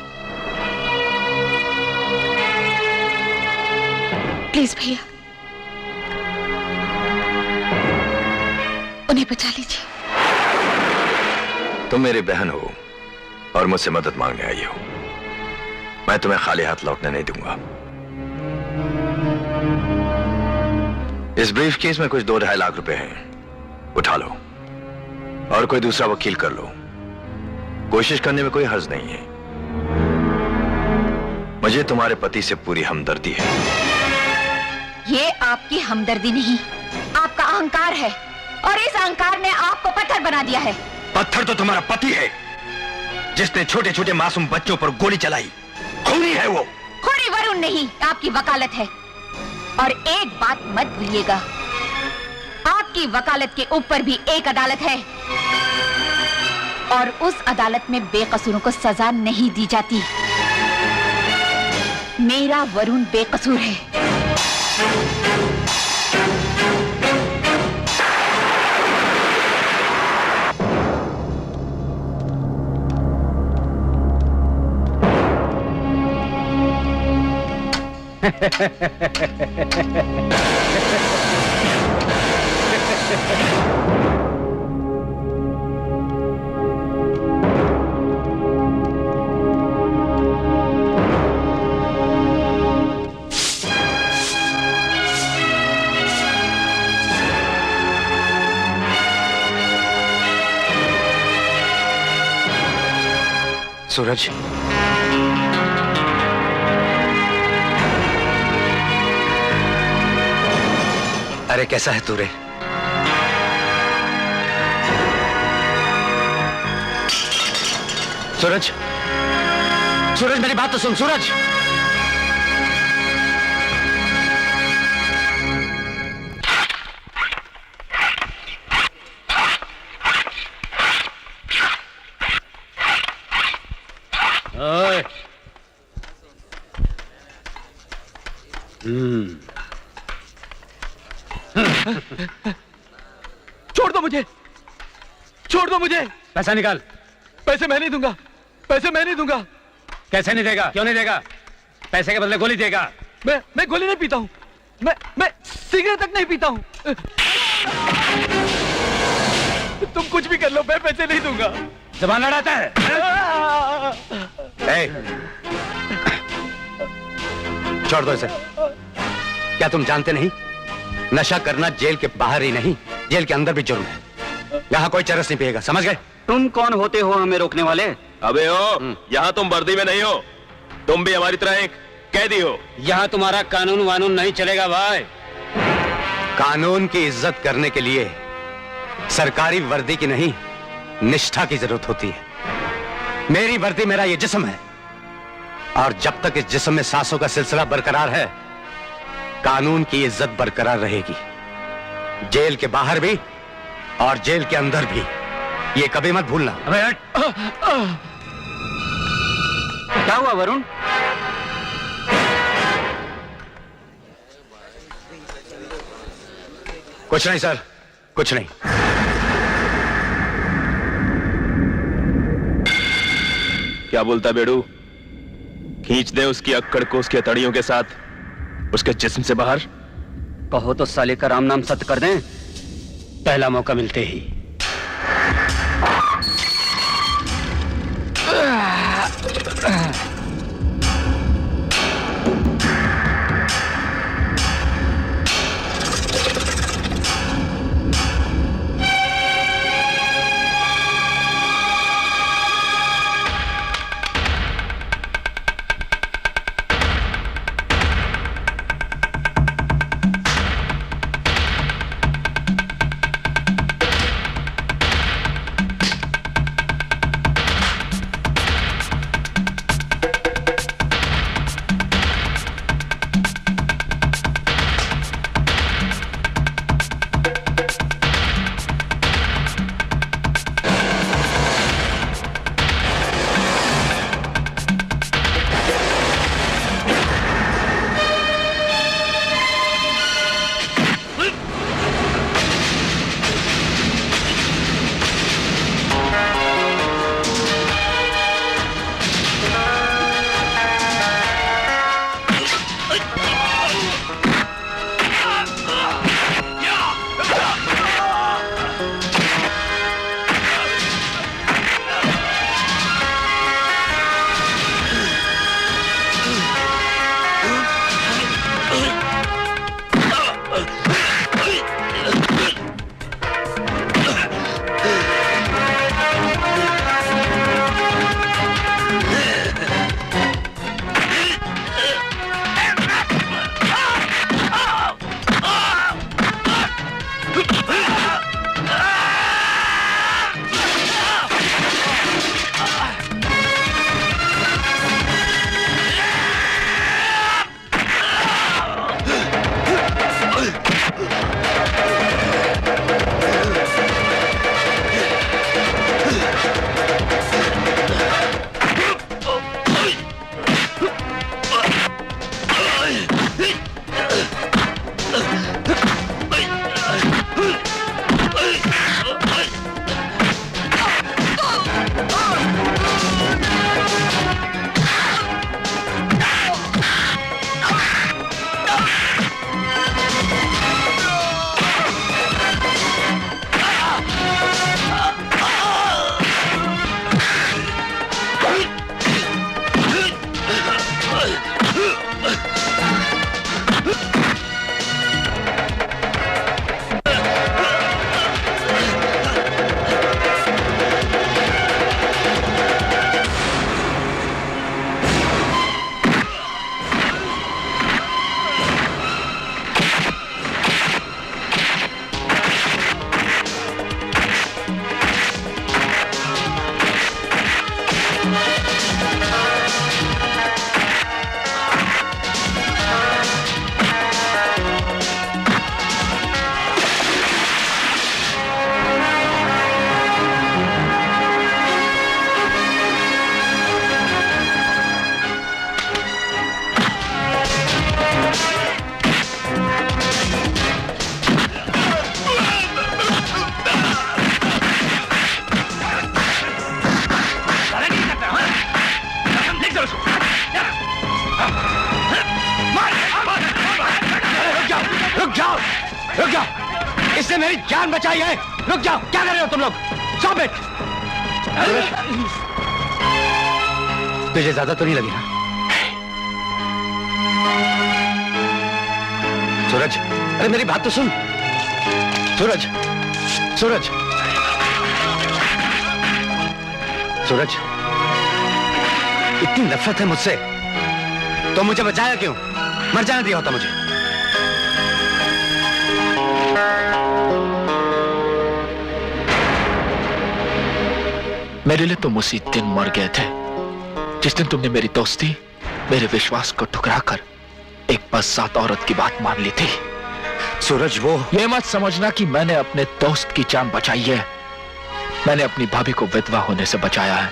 प्लीज भैया, उन्हें बचा लीजिए। तुम मेरी बहन हो और मुझसे मदद मांगने आई हो। मैं तुम्हें खाली हाथ लौटने नहीं दूंगा। इस ब्रीफ केस में कुछ 2-2.5 लाख रुपए हैं, उठा लो और कोई दूसरा वकील कर लो। कोशिश करने में कोई हर्ज नहीं है। मुझे तुम्हारे पति से पूरी हमदर्दी है। ये आपकी हमदर्दी नहीं, आपका अहंकार है और इस अहंकार ने आपको पत्थर बना दिया है। पत्थर तो तुम्हारा पति है, जिसने छोटे छोटे मासूम बच्चों पर गोली चलाई। खूनी है वो। खूनी वरुण नहीं, आपकी वकालत है। और एक बात मत भूलिएगा, आपकी वकालत के ऊपर भी एक अदालत है और उस अदालत में बेकसूरों को सजा नहीं दी जाती। मेरा वरुण बेकसूर है। सूरज, अरे कैसा है तू रे? सूरज, सूरज मेरी बात तो सुन। सूरज, छोड़ दो मुझे, छोड़ दो मुझे। पैसा निकाल। पैसे मैं नहीं दूंगा, पैसे मैं नहीं दूंगा। कैसे नहीं देगा? क्यों नहीं देगा? पैसे के बदले गोली देगा। मैं गोली नहीं पीता हूँ, मैं सिगरेट तक नहीं पीता हूँ। तुम कुछ भी कर लो, मैं पैसे नहीं दूंगा। जबान लड़ाता है। छोड़ दो इसे। क्या तुम जानते नहीं, नशा करना जेल के बाहर ही नहीं, जेल के अंदर भी जुर्म है। यहाँ कोई चरस नहीं पिएगा, समझ गए? तुम कौन होते हो हमें रोकने वाले? अबे हो, यहाँ तुम वर्दी में नहीं हो, तुम भी हमारी तरह एक कैदी हो। यहाँ तुम्हारा कानून वानून नहीं चलेगा भाई। कानून की इज्जत करने के लिए सरकारी वर्दी की नहीं, निष्ठा की जरूरत होती है। मेरी वर्दी मेरा ये जिस्म है, और जब तक इस जिस्म में सांसों का सिलसिला बरकरार है, कानून की इज्जत बरकरार रहेगी, जेल के बाहर भी और जेल के अंदर भी। ये कभी मत भूलना। अबे हट। क्या हुआ वरुण? कुछ नहीं सर, कुछ नहीं। क्या बोलता बेड़ू? खींच दे उसकी अक्कड़ को उसके तड़ियों के साथ उसके जिस्म से बाहर। कहो तो साले का राम नाम सत्य कर दें, पहला मौका मिलते ही। इधर उसको। रुक जाओ, रुक जाओ, इसने मेरी जान बचाई है। रुक जाओ, क्या कर रहे हो तुम लोग? Stop it! तुझे ज्यादा तो नहीं लगी ना? सूरज, अरे मेरी बात तो सुन। सूरज, सूरज, सूरज, इतनी नफरत है मुझसे तो मुझे बचाया क्यों? मर जाने दिया होता मुझे। मेरे लिए तुम उसी दिन मर गए थे जिस दिन तुमने मेरी दोस्ती, मेरे विश्वास को ठुकराकर एक बदसात औरत की बात मान ली थी। सूरज, वो ये मत समझना कि मैंने अपने दोस्त की जान बचाई है। मैंने अपनी भाभी को विधवा होने से बचाया है।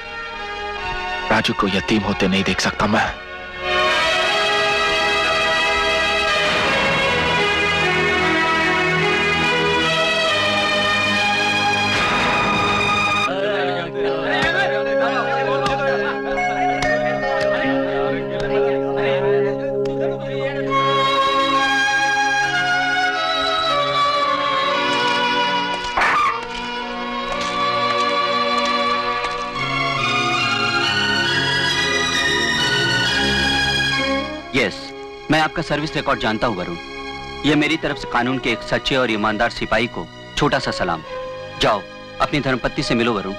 राजू को यतीम होते नहीं देख सकता मैं। मैं आपका सर्विस रिकॉर्ड जानता हूं वरुण। यह मेरी तरफ से कानून के एक सच्चे और ईमानदार सिपाही को छोटा सा सलाम। जाओ अपनी धर्मपत्नी से मिलो वरुण।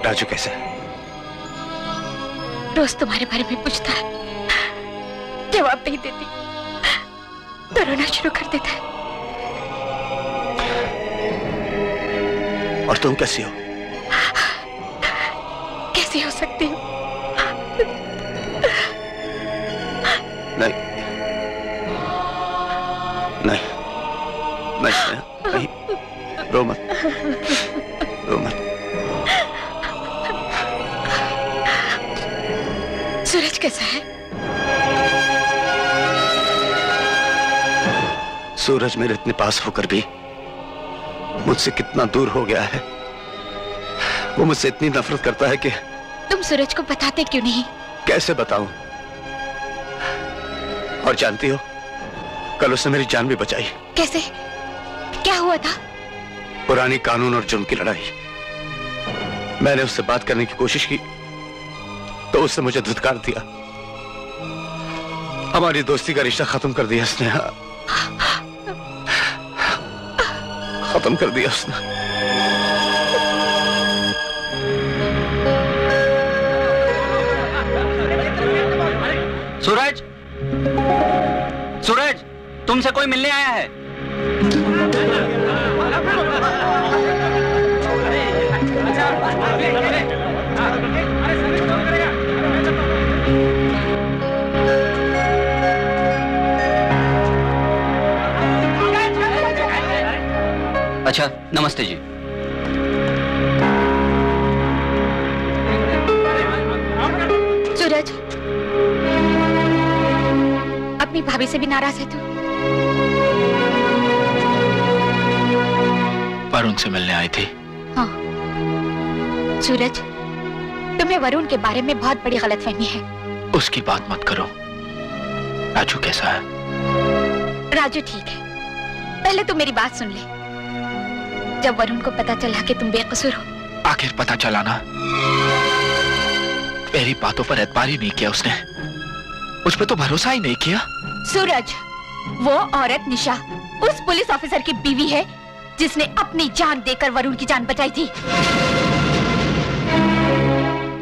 राजू कैसे? रोज तुम्हारे बारे में पूछता है, जवाब नहीं देती तो रोना शुरू कर देता है। और तुम कैसी हो? कैसी हो सकती हूँ? नहीं नहीं नहीं नहीं, रो मत, रो मत। सूरज कैसा है? सूरज मेरे इतने पास होकर भी मुझसे कितना दूर हो गया है। वो मुझसे इतनी नफरत करता है कि तुम सूरज को बताते क्यों नहीं? कैसे बताऊं? और जानती हो, कल उसने मेरी जान भी बचाई। कैसे? क्या हुआ था? पुरानी कानून और जुर्म की लड़ाई। मैंने उससे बात करने की कोशिश की तो उसने मुझे धुतकार दिया। हमारी दोस्ती का रिश्ता खत्म कर दिया उसने। खत्म कर दिया उसने। सूरज, सूरज, तुमसे कोई मिलने आया है। अच्छा, नमस्ते जी। सूरज, अपनी भाभी से भी नाराज है तू? वरुण से मिलने आई थी। हाँ। सूरज, तुम्हें वरुण के बारे में बहुत बड़ी गलतफहमी है। उसकी बात मत करो। राजू कैसा है? राजू ठीक है। पहले तुम मेरी बात सुन ले। जब वरुण को पता चला कि तुम बेकसूर हो। आखिर पता चला ना। मेरी बातों पर एतबार ही नहीं किया उसने। मुझ पे तो भरोसा ही नहीं किया। सूरज, वो औरत निशा उस पुलिस ऑफिसर की बीवी है जिसने अपनी जान देकर वरुण की जान बचाई थी।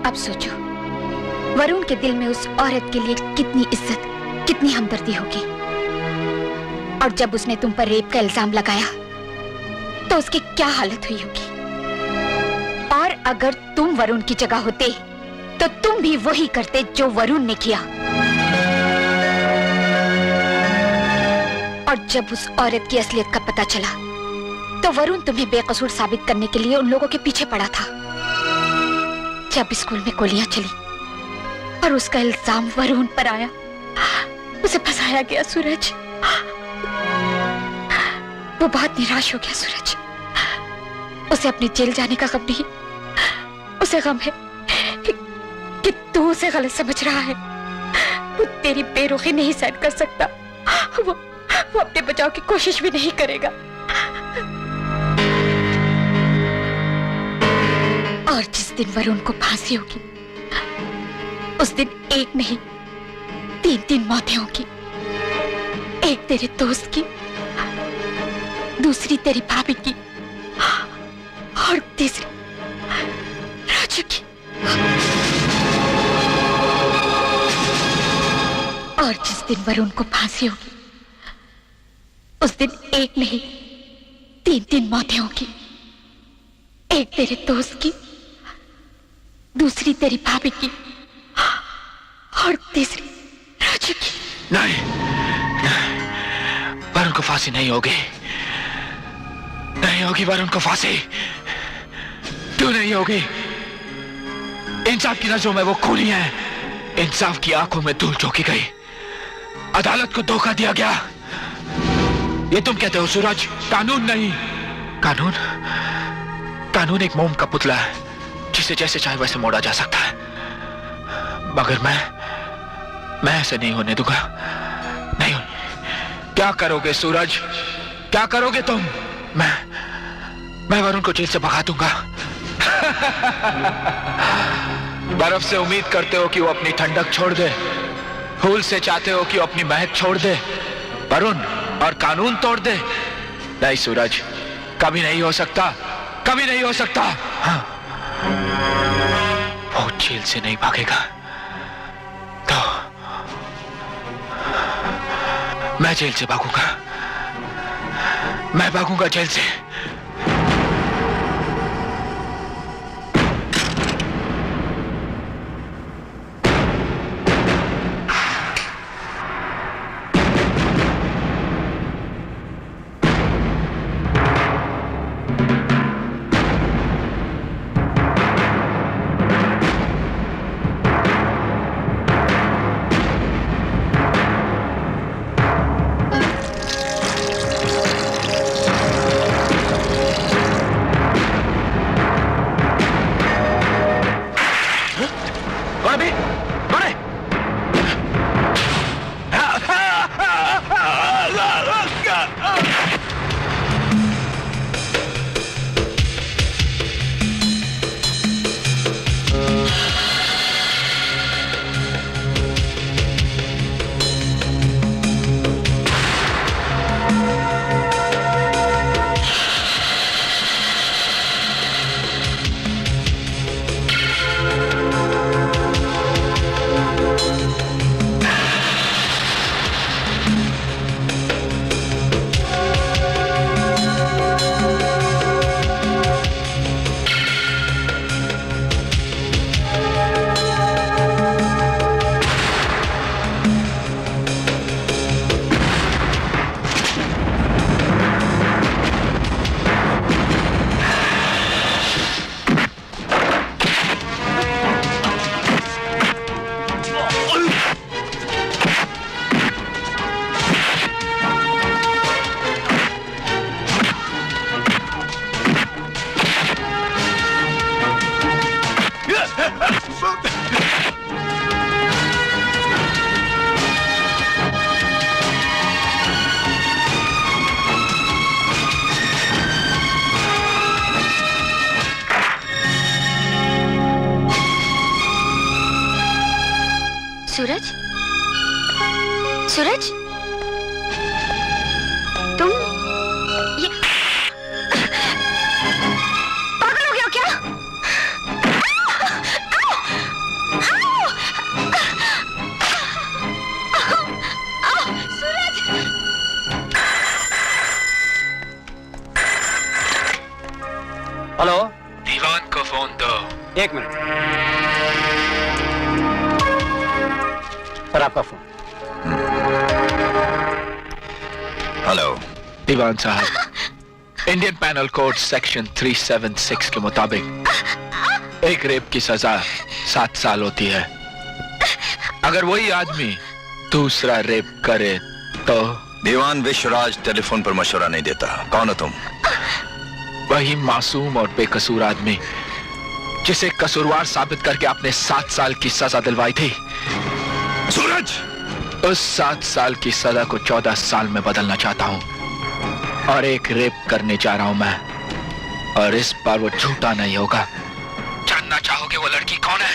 अब सोचो, वरुण के दिल में उस औरत के लिए कितनी इज्जत, कितनी हमदर्दी होगी। और जब उसने तुम पर रेप का इल्जाम लगाया तो उसकी क्या हालत हुई होगी। और अगर तुम वरुण की जगह होते तो तुम भी वही करते जो वरुण ने किया। और जब उस औरत की असलियत का पता चला तो वरुण तुम्हें बेकसूर साबित करने के लिए उन लोगों के पीछे पड़ा था जब स्कूल में गोलियां चली और उसका इल्जाम वरुण पर आया, उसे फंसाया गया सूरज। वो बहुत निराश हो गया सूरज। उसे अपने जेल जाने का गम नहीं, उसे गम है कि तू उसे गलत समझ रहा है। वो तेरी बेरुखी नहीं सहन कर सकता। वो अपने बचाव की कोशिश भी नहीं करेगा। और जिस दिन वरुण को फांसी होगी, उस दिन एक नहीं 3 मौतें होगी। एक तेरे दोस्त की, दूसरी तेरी भाभी की और तीसरी राजू की। और जिस दिन वरुण को फांसी होगी, उस दिन एक नहीं 3 मौतें होगी। एक तेरे दोस्त की, दूसरी तेरी भाभी की और तीसरी राजू की। नहीं, वरुण को फांसी नहीं होगी, नहीं होगी वरुण को फांसी। क्यों नहीं होगी? इंसाफ की नजरों में वो खूनी है। इंसाफ की आंखों में धूल झोंकी गई। अदालत को धोखा दिया गया। ये तुम कहते हो सूरज, कानून नहीं। कानून एक मोम का पुतला है जिसे जैसे चाहे वैसे मोड़ा जा सकता है, मगर मैं ऐसे नहीं होने दूंगा। नहीं। क्या करोगे सूरज, क्या करोगे तुम? मैं वरुण को जेल से भगा दूंगा। बर्फ से उम्मीद करते हो कि वो अपनी ठंडक छोड़ दे, फूल से चाहते हो कि वो अपनी महक छोड़ दे, वरुण और कानून तोड़ दे। नहीं सूरज, कभी नहीं हो सकता, कभी नहीं हो सकता। हाँ। वो जेल से नहीं भागेगा तो मैं जेल से भागूंगा। मैं भागूंगा जेल से। सूरज, सूरज, तुम ये पागल हो गया हो क्या? सूरज! हेलो, दीवान को फोन दो। 1 मिनट सर, आपका फोन। हेलो दीवान साहब, इंडियन पैनल कोड सेक्शन 376 के मुताबिक एक रेप की सजा 7 साल होती है। अगर वही आदमी दूसरा रेप करे तो? दीवान विश्वराज टेलीफोन पर मशवरा नहीं देता। कौन हो तुम? वही मासूम और बेकसूर आदमी जिसे कसूरवार साबित करके आपने 7 साल की सजा दिलवाई थी। सूरज! उस 7 साल की सजा को 14 साल में बदलना चाहता हूं और एक रेप करने जा रहा हूं मैं, और इस बार वो झूठा नहीं होगा। जानना चाहोगे वो लड़की कौन है?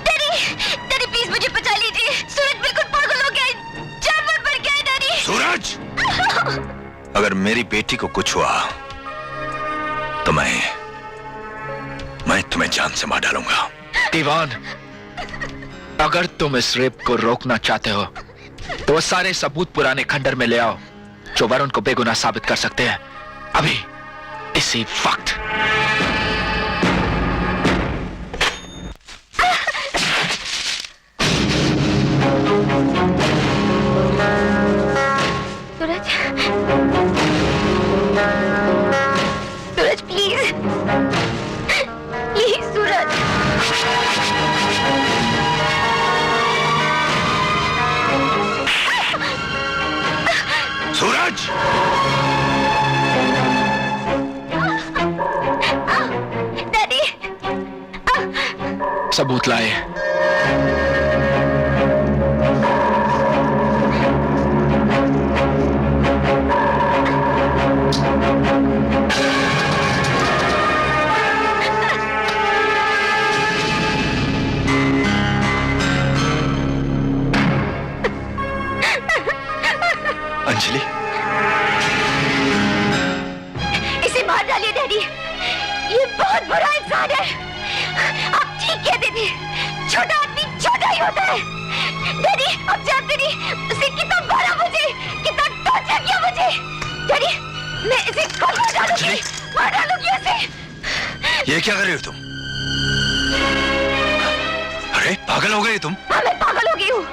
डैडी प्लीज मुझे बचा लीजिए। सूरज बिल्कुल पागल हो गया है, जानवर बन गया है डैडी। सूरज! अगर मेरी बेटी को कुछ हुआ तो मैं तुम्हें जान से मार डालूंगा। दीवान, अगर तुम इस रेप को रोकना चाहते हो तो वो सारे सबूत पुराने खंडर में ले आओ जो वरुण को बेगुनाह साबित कर सकते हैं, अभी इसी वक्त। Suraj, Suraj please, please Suraj. Suraj! Daddy, सबूत लाए। अंजलि, इसे मार डालिए डैडी, ये बहुत बुरा इंसान है। आप ठीक कहते थे, छोटा आदमी छोटा ही होता है। डैडी आप जानते नहीं उसे कितना मारा मुझे, कितना टॉर्चर किया मुझे। डैडी मैं इसे खुद मार डालूंगी उसे। ये क्या कर रही हो तुम? अरे पागल हो गई तुम? हाँ मैं पागल हो गई हूँ।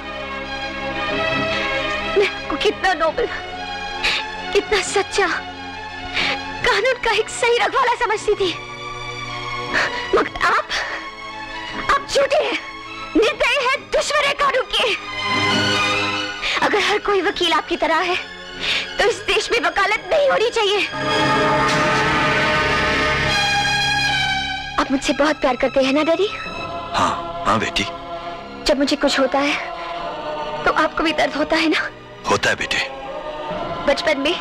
मैं आपको कितना नोबल, कितना सच्चा, कानून का एक सही रखवाला समझती थी, मगर आप झूठे हैं, निर्दयी हैं, दुश्मन हैं कानून के। अगर हर कोई वकील आपकी तरह है तो इस देश में वकालत नहीं होनी चाहिए। आप मुझसे बहुत प्यार करते हैं ना डैडी? हाँ हाँ बेटी। जब मुझे कुछ होता है तो आपको भी दर्द होता है ना? होता है बेटे। बचपन में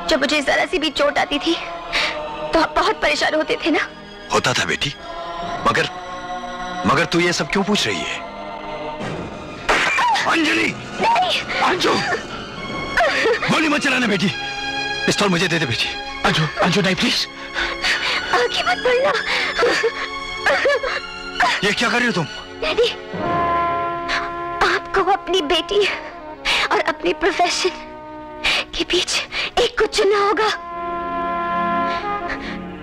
जब मुझे जरा सी भी चोट आती थी तो आप बहुत परेशान होते थे ना? होता था बेटी, मगर तू ये सब क्यों पूछ रही है? अंजलि! अंजू! गोली मत चलाना बेटी, पिस्तौल मुझे दे दे बेटी। अंजू नहीं प्लीज। आगे मत बढ़ना। ये क्या कर रही हो तुम? डैडी आपको अपनी बेटी और अपने प्रोफेशन के बीच एक को चुनना होगा।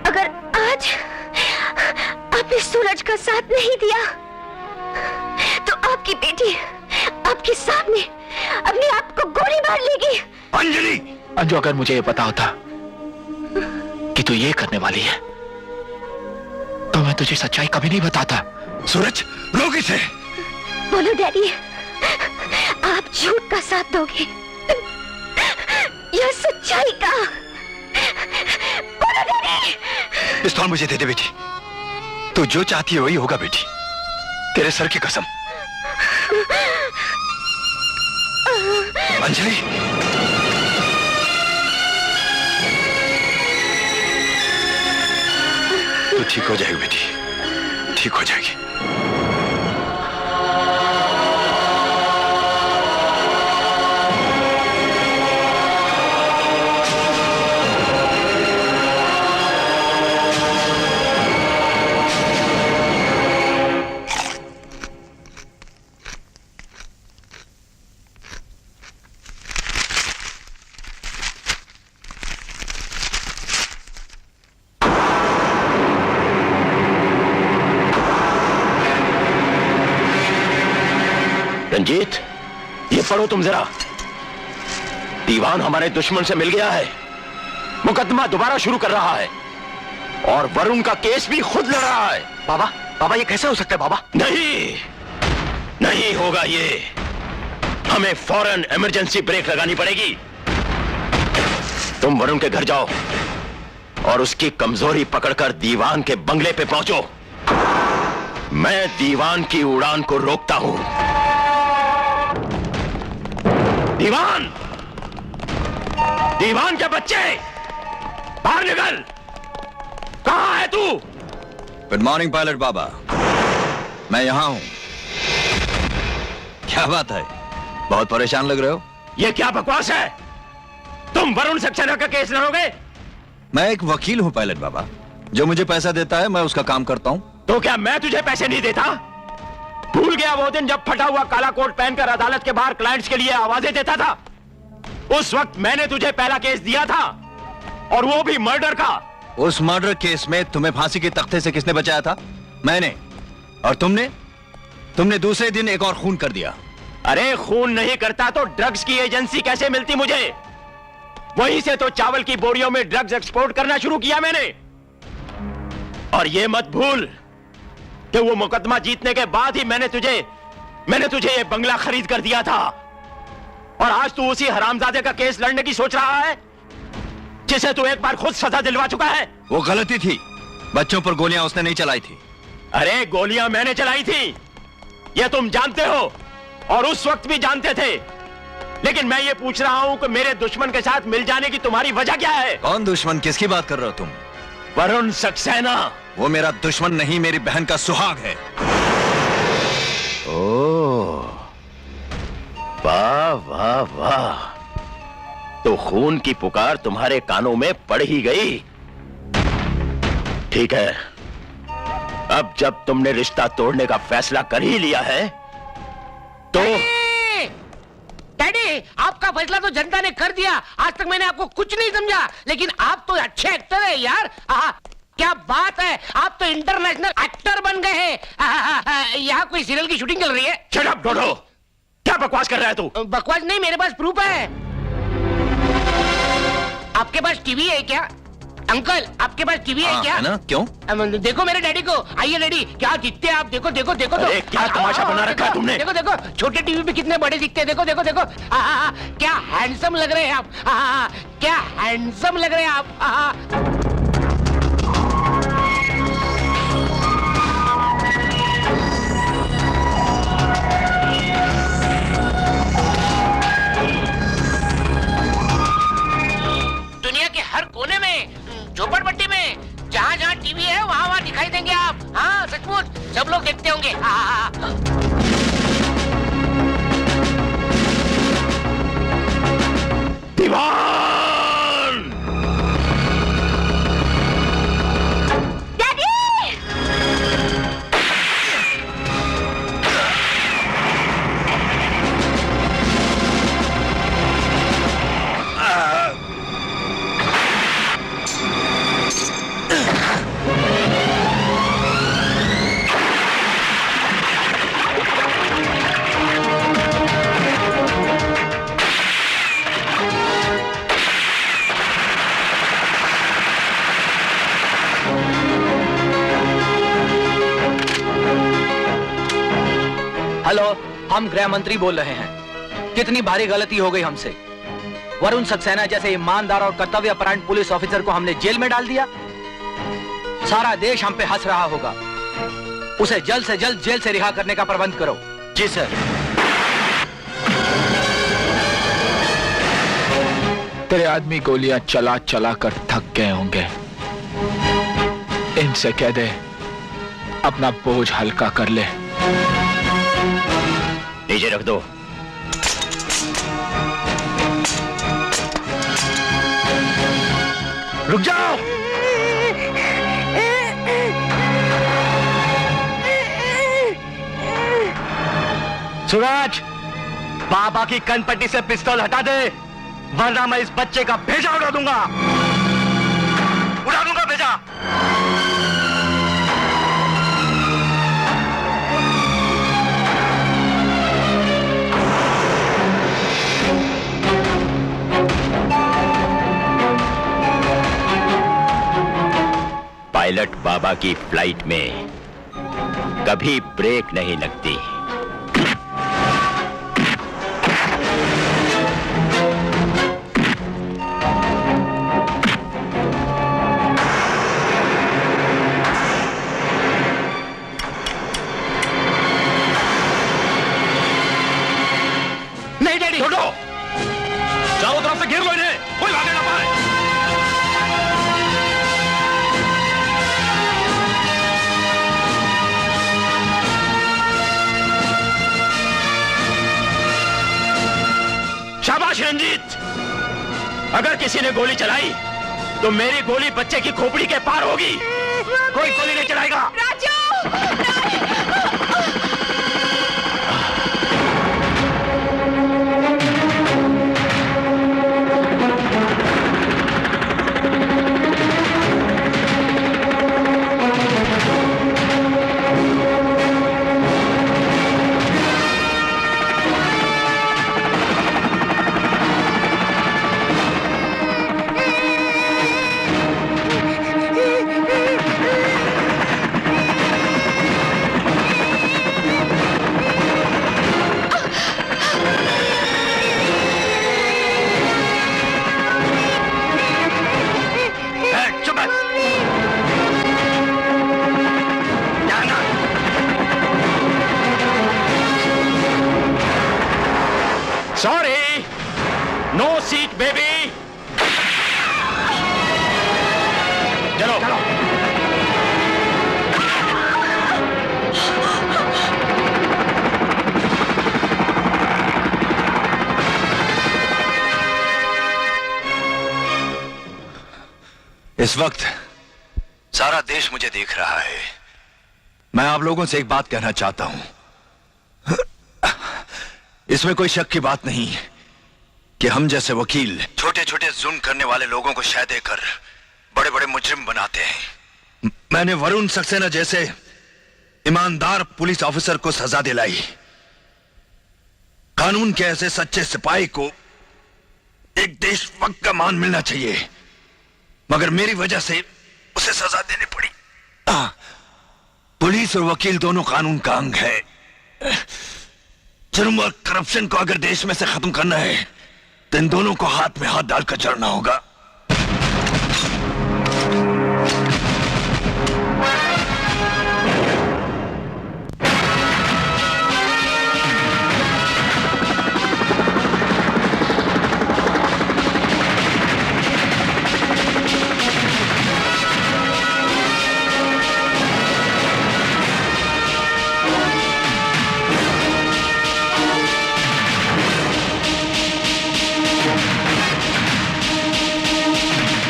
अगर आज आपने सूरज का साथ नहीं दिया तो आपकी बेटी आपके सामने अपने आप को गोली मार लेगी। अंजलि! अंजू अगर मुझे ये पता होता कि तू ये करने वाली है तो मैं तुझे सच्चाई कभी नहीं बताता। सूरज रोक इसे। बोलो डैडी, आप झूठ का साथ दोगे या सच्चाई का? बोलो डैडी। पिस्तौल मुझे दे दे बेटी, तू जो चाहती है वही होगा बेटी, तेरे सर की कसम। अंजलि! तू ठीक हो जाएगी बेटी, ठीक हो जाएगी। रंजीत, ये पढ़ो तुम जरा। दीवान हमारे दुश्मन से मिल गया है, मुकदमा दोबारा शुरू कर रहा है और वरुण का केस भी खुद लड़ रहा है। बाबा बाबा ये कैसे हो सकता है बाबा? नहीं, नहीं होगा ये। हमें फौरन इमरजेंसी ब्रेक लगानी पड़ेगी। तुम वरुण के घर जाओ और उसकी कमजोरी पकड़कर दीवान के बंगले पे पहुंचो। मैं दीवान की उड़ान को रोकता हूं। दीवान, दीवान के बच्चे, बाहर निकल। कहां है तू? गुड मॉर्निंग पायलट बाबा, मैं यहां हूं। क्या बात है, बहुत परेशान लग रहे हो? ये क्या बकवास है? तुम वरुण सक्सेना का केस लड़ोगे? मैं एक वकील हूं पायलट बाबा, जो मुझे पैसा देता है मैं उसका काम करता हूं। तो क्या मैं तुझे पैसे नहीं देता? भूल गया वो दिन जब फटा हुआ काला कोट पहनकर अदालत के बाहर क्लाइंट्स के लिए आवाजें देता था? उस वक्त मैंने तुझे पहला केस दिया था, और वो भी मर्डर का। उस मर्डर केस में तुम्हें फांसी के तख्ते से किसने बचाया था? मैंने। और तुमने दूसरे दिन एक और खून कर दिया। अरे खून नहीं करता तो ड्रग्स की एजेंसी कैसे मिलती मुझे? वहीं से तो चावल की बोरियों में ड्रग्स एक्सपोर्ट करना शुरू किया मैंने। और ये मत भूल कि वो मुकदमा जीतने के बाद ही मैंने तुझे ये बंगला खरीद कर दिया था। और आज तू उसी हरामजादे का केस लड़ने की सोच रहा है जिसे तू एक बार खुद सजा दिलवा चुका है। वो गलती थी, बच्चों पर गोलियां उसने नहीं चलाई थी। अरे गोलियां मैंने चलाई थी, ये तुम जानते हो और उस वक्त भी जानते थे। लेकिन मैं ये पूछ रहा हूं कि मेरे दुश्मन के साथ मिल जाने की तुम्हारी वजह क्या है? कौन दुश्मन? किसकी बात कर रहे हो तुम? वरुण सक्सेना। वो मेरा दुश्मन नहीं, मेरी बहन का सुहाग है। ओह, वाह वाह वाह, तो खून की पुकार तुम्हारे कानों में पड़ ही गई। ठीक है, अब जब तुमने रिश्ता तोड़ने का फैसला कर ही लिया है तो डैडी, आपका फैसला तो जनता ने कर दिया। आज तक मैंने आपको कुछ नहीं समझा, लेकिन आप तो अच्छे एक्टर है यार। क्या बात है, आप तो इंटरनेशनल एक्टर बन गए हैं। यहाँ कोई सीरियल की शूटिंग चल रही है? शट अप डोडो, क्या बकवास कर रहा है तू? बकवास नहीं, मेरे पास प्रूफ है। आपके पास टीवी है क्या अंकल? आपके पास टीवी है क्या? है ना? क्यों? देखो मेरे डैडी को। आइए डैडी, क्या दिखते हैं आप। देखो देखो देखो तो। क्या तमाशा बना रखा है तुमने? देखो देखो, छोटे टीवी पे कितने बड़े दिखते हैं। देखो देखो देखो, क्या हैंडसम लग रहे हैं आप। क्या हैंडसम लग रहे हैं आप। दुनिया के हर कोने में, झोपड़पट्टी में, जहाँ जहाँ टीवी है वहाँ वहाँ दिखाई देंगे आप। हाँ सचमुच, सब लोग देखते होंगे। दीवान! डैडी! हेलो, हम गृह मंत्री बोल रहे हैं। कितनी भारी गलती हो गई हमसे। वरुण सक्सेना जैसे ईमानदार और कर्तव्यपरायण पुलिस ऑफिसर को हमने जेल में डाल दिया। सारा देश हम पे हंस रहा होगा। उसे जल्द से जल्द जेल से रिहा करने का प्रबंध करो। जी सर। तेरे आदमी गोलियां चला चला कर थक गए होंगे। इनसे कह दे अपना बोझ हल्का कर ले। नीचे रख दो। रुक जाओ। सूरज, बाबा की कनपट्टी से पिस्तौल हटा दे, वरना मैं इस बच्चे का भेजा उड़ा दूंगा। उड़ा दूंगा भेजा। पायलट बाबा की फ्लाइट में कभी ब्रेक नहीं लगती। नहीं डैडी, छोड़ो, चारों तरफ से घेर लो इन्हें, कोई भागे ना पाए। शाबाश रंजीत, अगर किसी ने गोली चलाई तो मेरी गोली बच्चे की खोपड़ी के पार होगी। कोई गोली नहीं चलाएगा। Sorry, no seat, baby. चलो, चलो। इस वक्त सारा देश मुझे देख रहा है। मैं आप लोगों से एक बात कहना चाहता हूं। इसमें कोई शक की बात नहीं कि हम जैसे वकील छोटे छोटे जुल्म करने वाले लोगों को शह देकर बड़े बड़े मुजरिम बनाते हैं। मैंने वरुण सक्सेना जैसे ईमानदार पुलिस ऑफिसर को सजा दिलाई। कानून के ऐसे सच्चे सिपाही को एक देशभक्त का मान मिलना चाहिए, मगर मेरी वजह से उसे सजा देनी पड़ी। पुलिस और वकील दोनों कानून का अंग है। जुर्म और करप्शन को अगर देश में से खत्म करना है तो इन दोनों को हाथ में हाथ डालकर चलना होगा।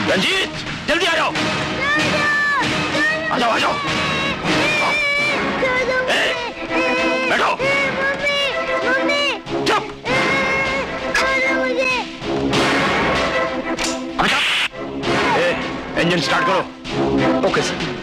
रंजीत, जल्दी आ जाओ। आ जाओ, आ जाओ। बैठो। चुप। इंजन स्टार्ट करो। Okay sir.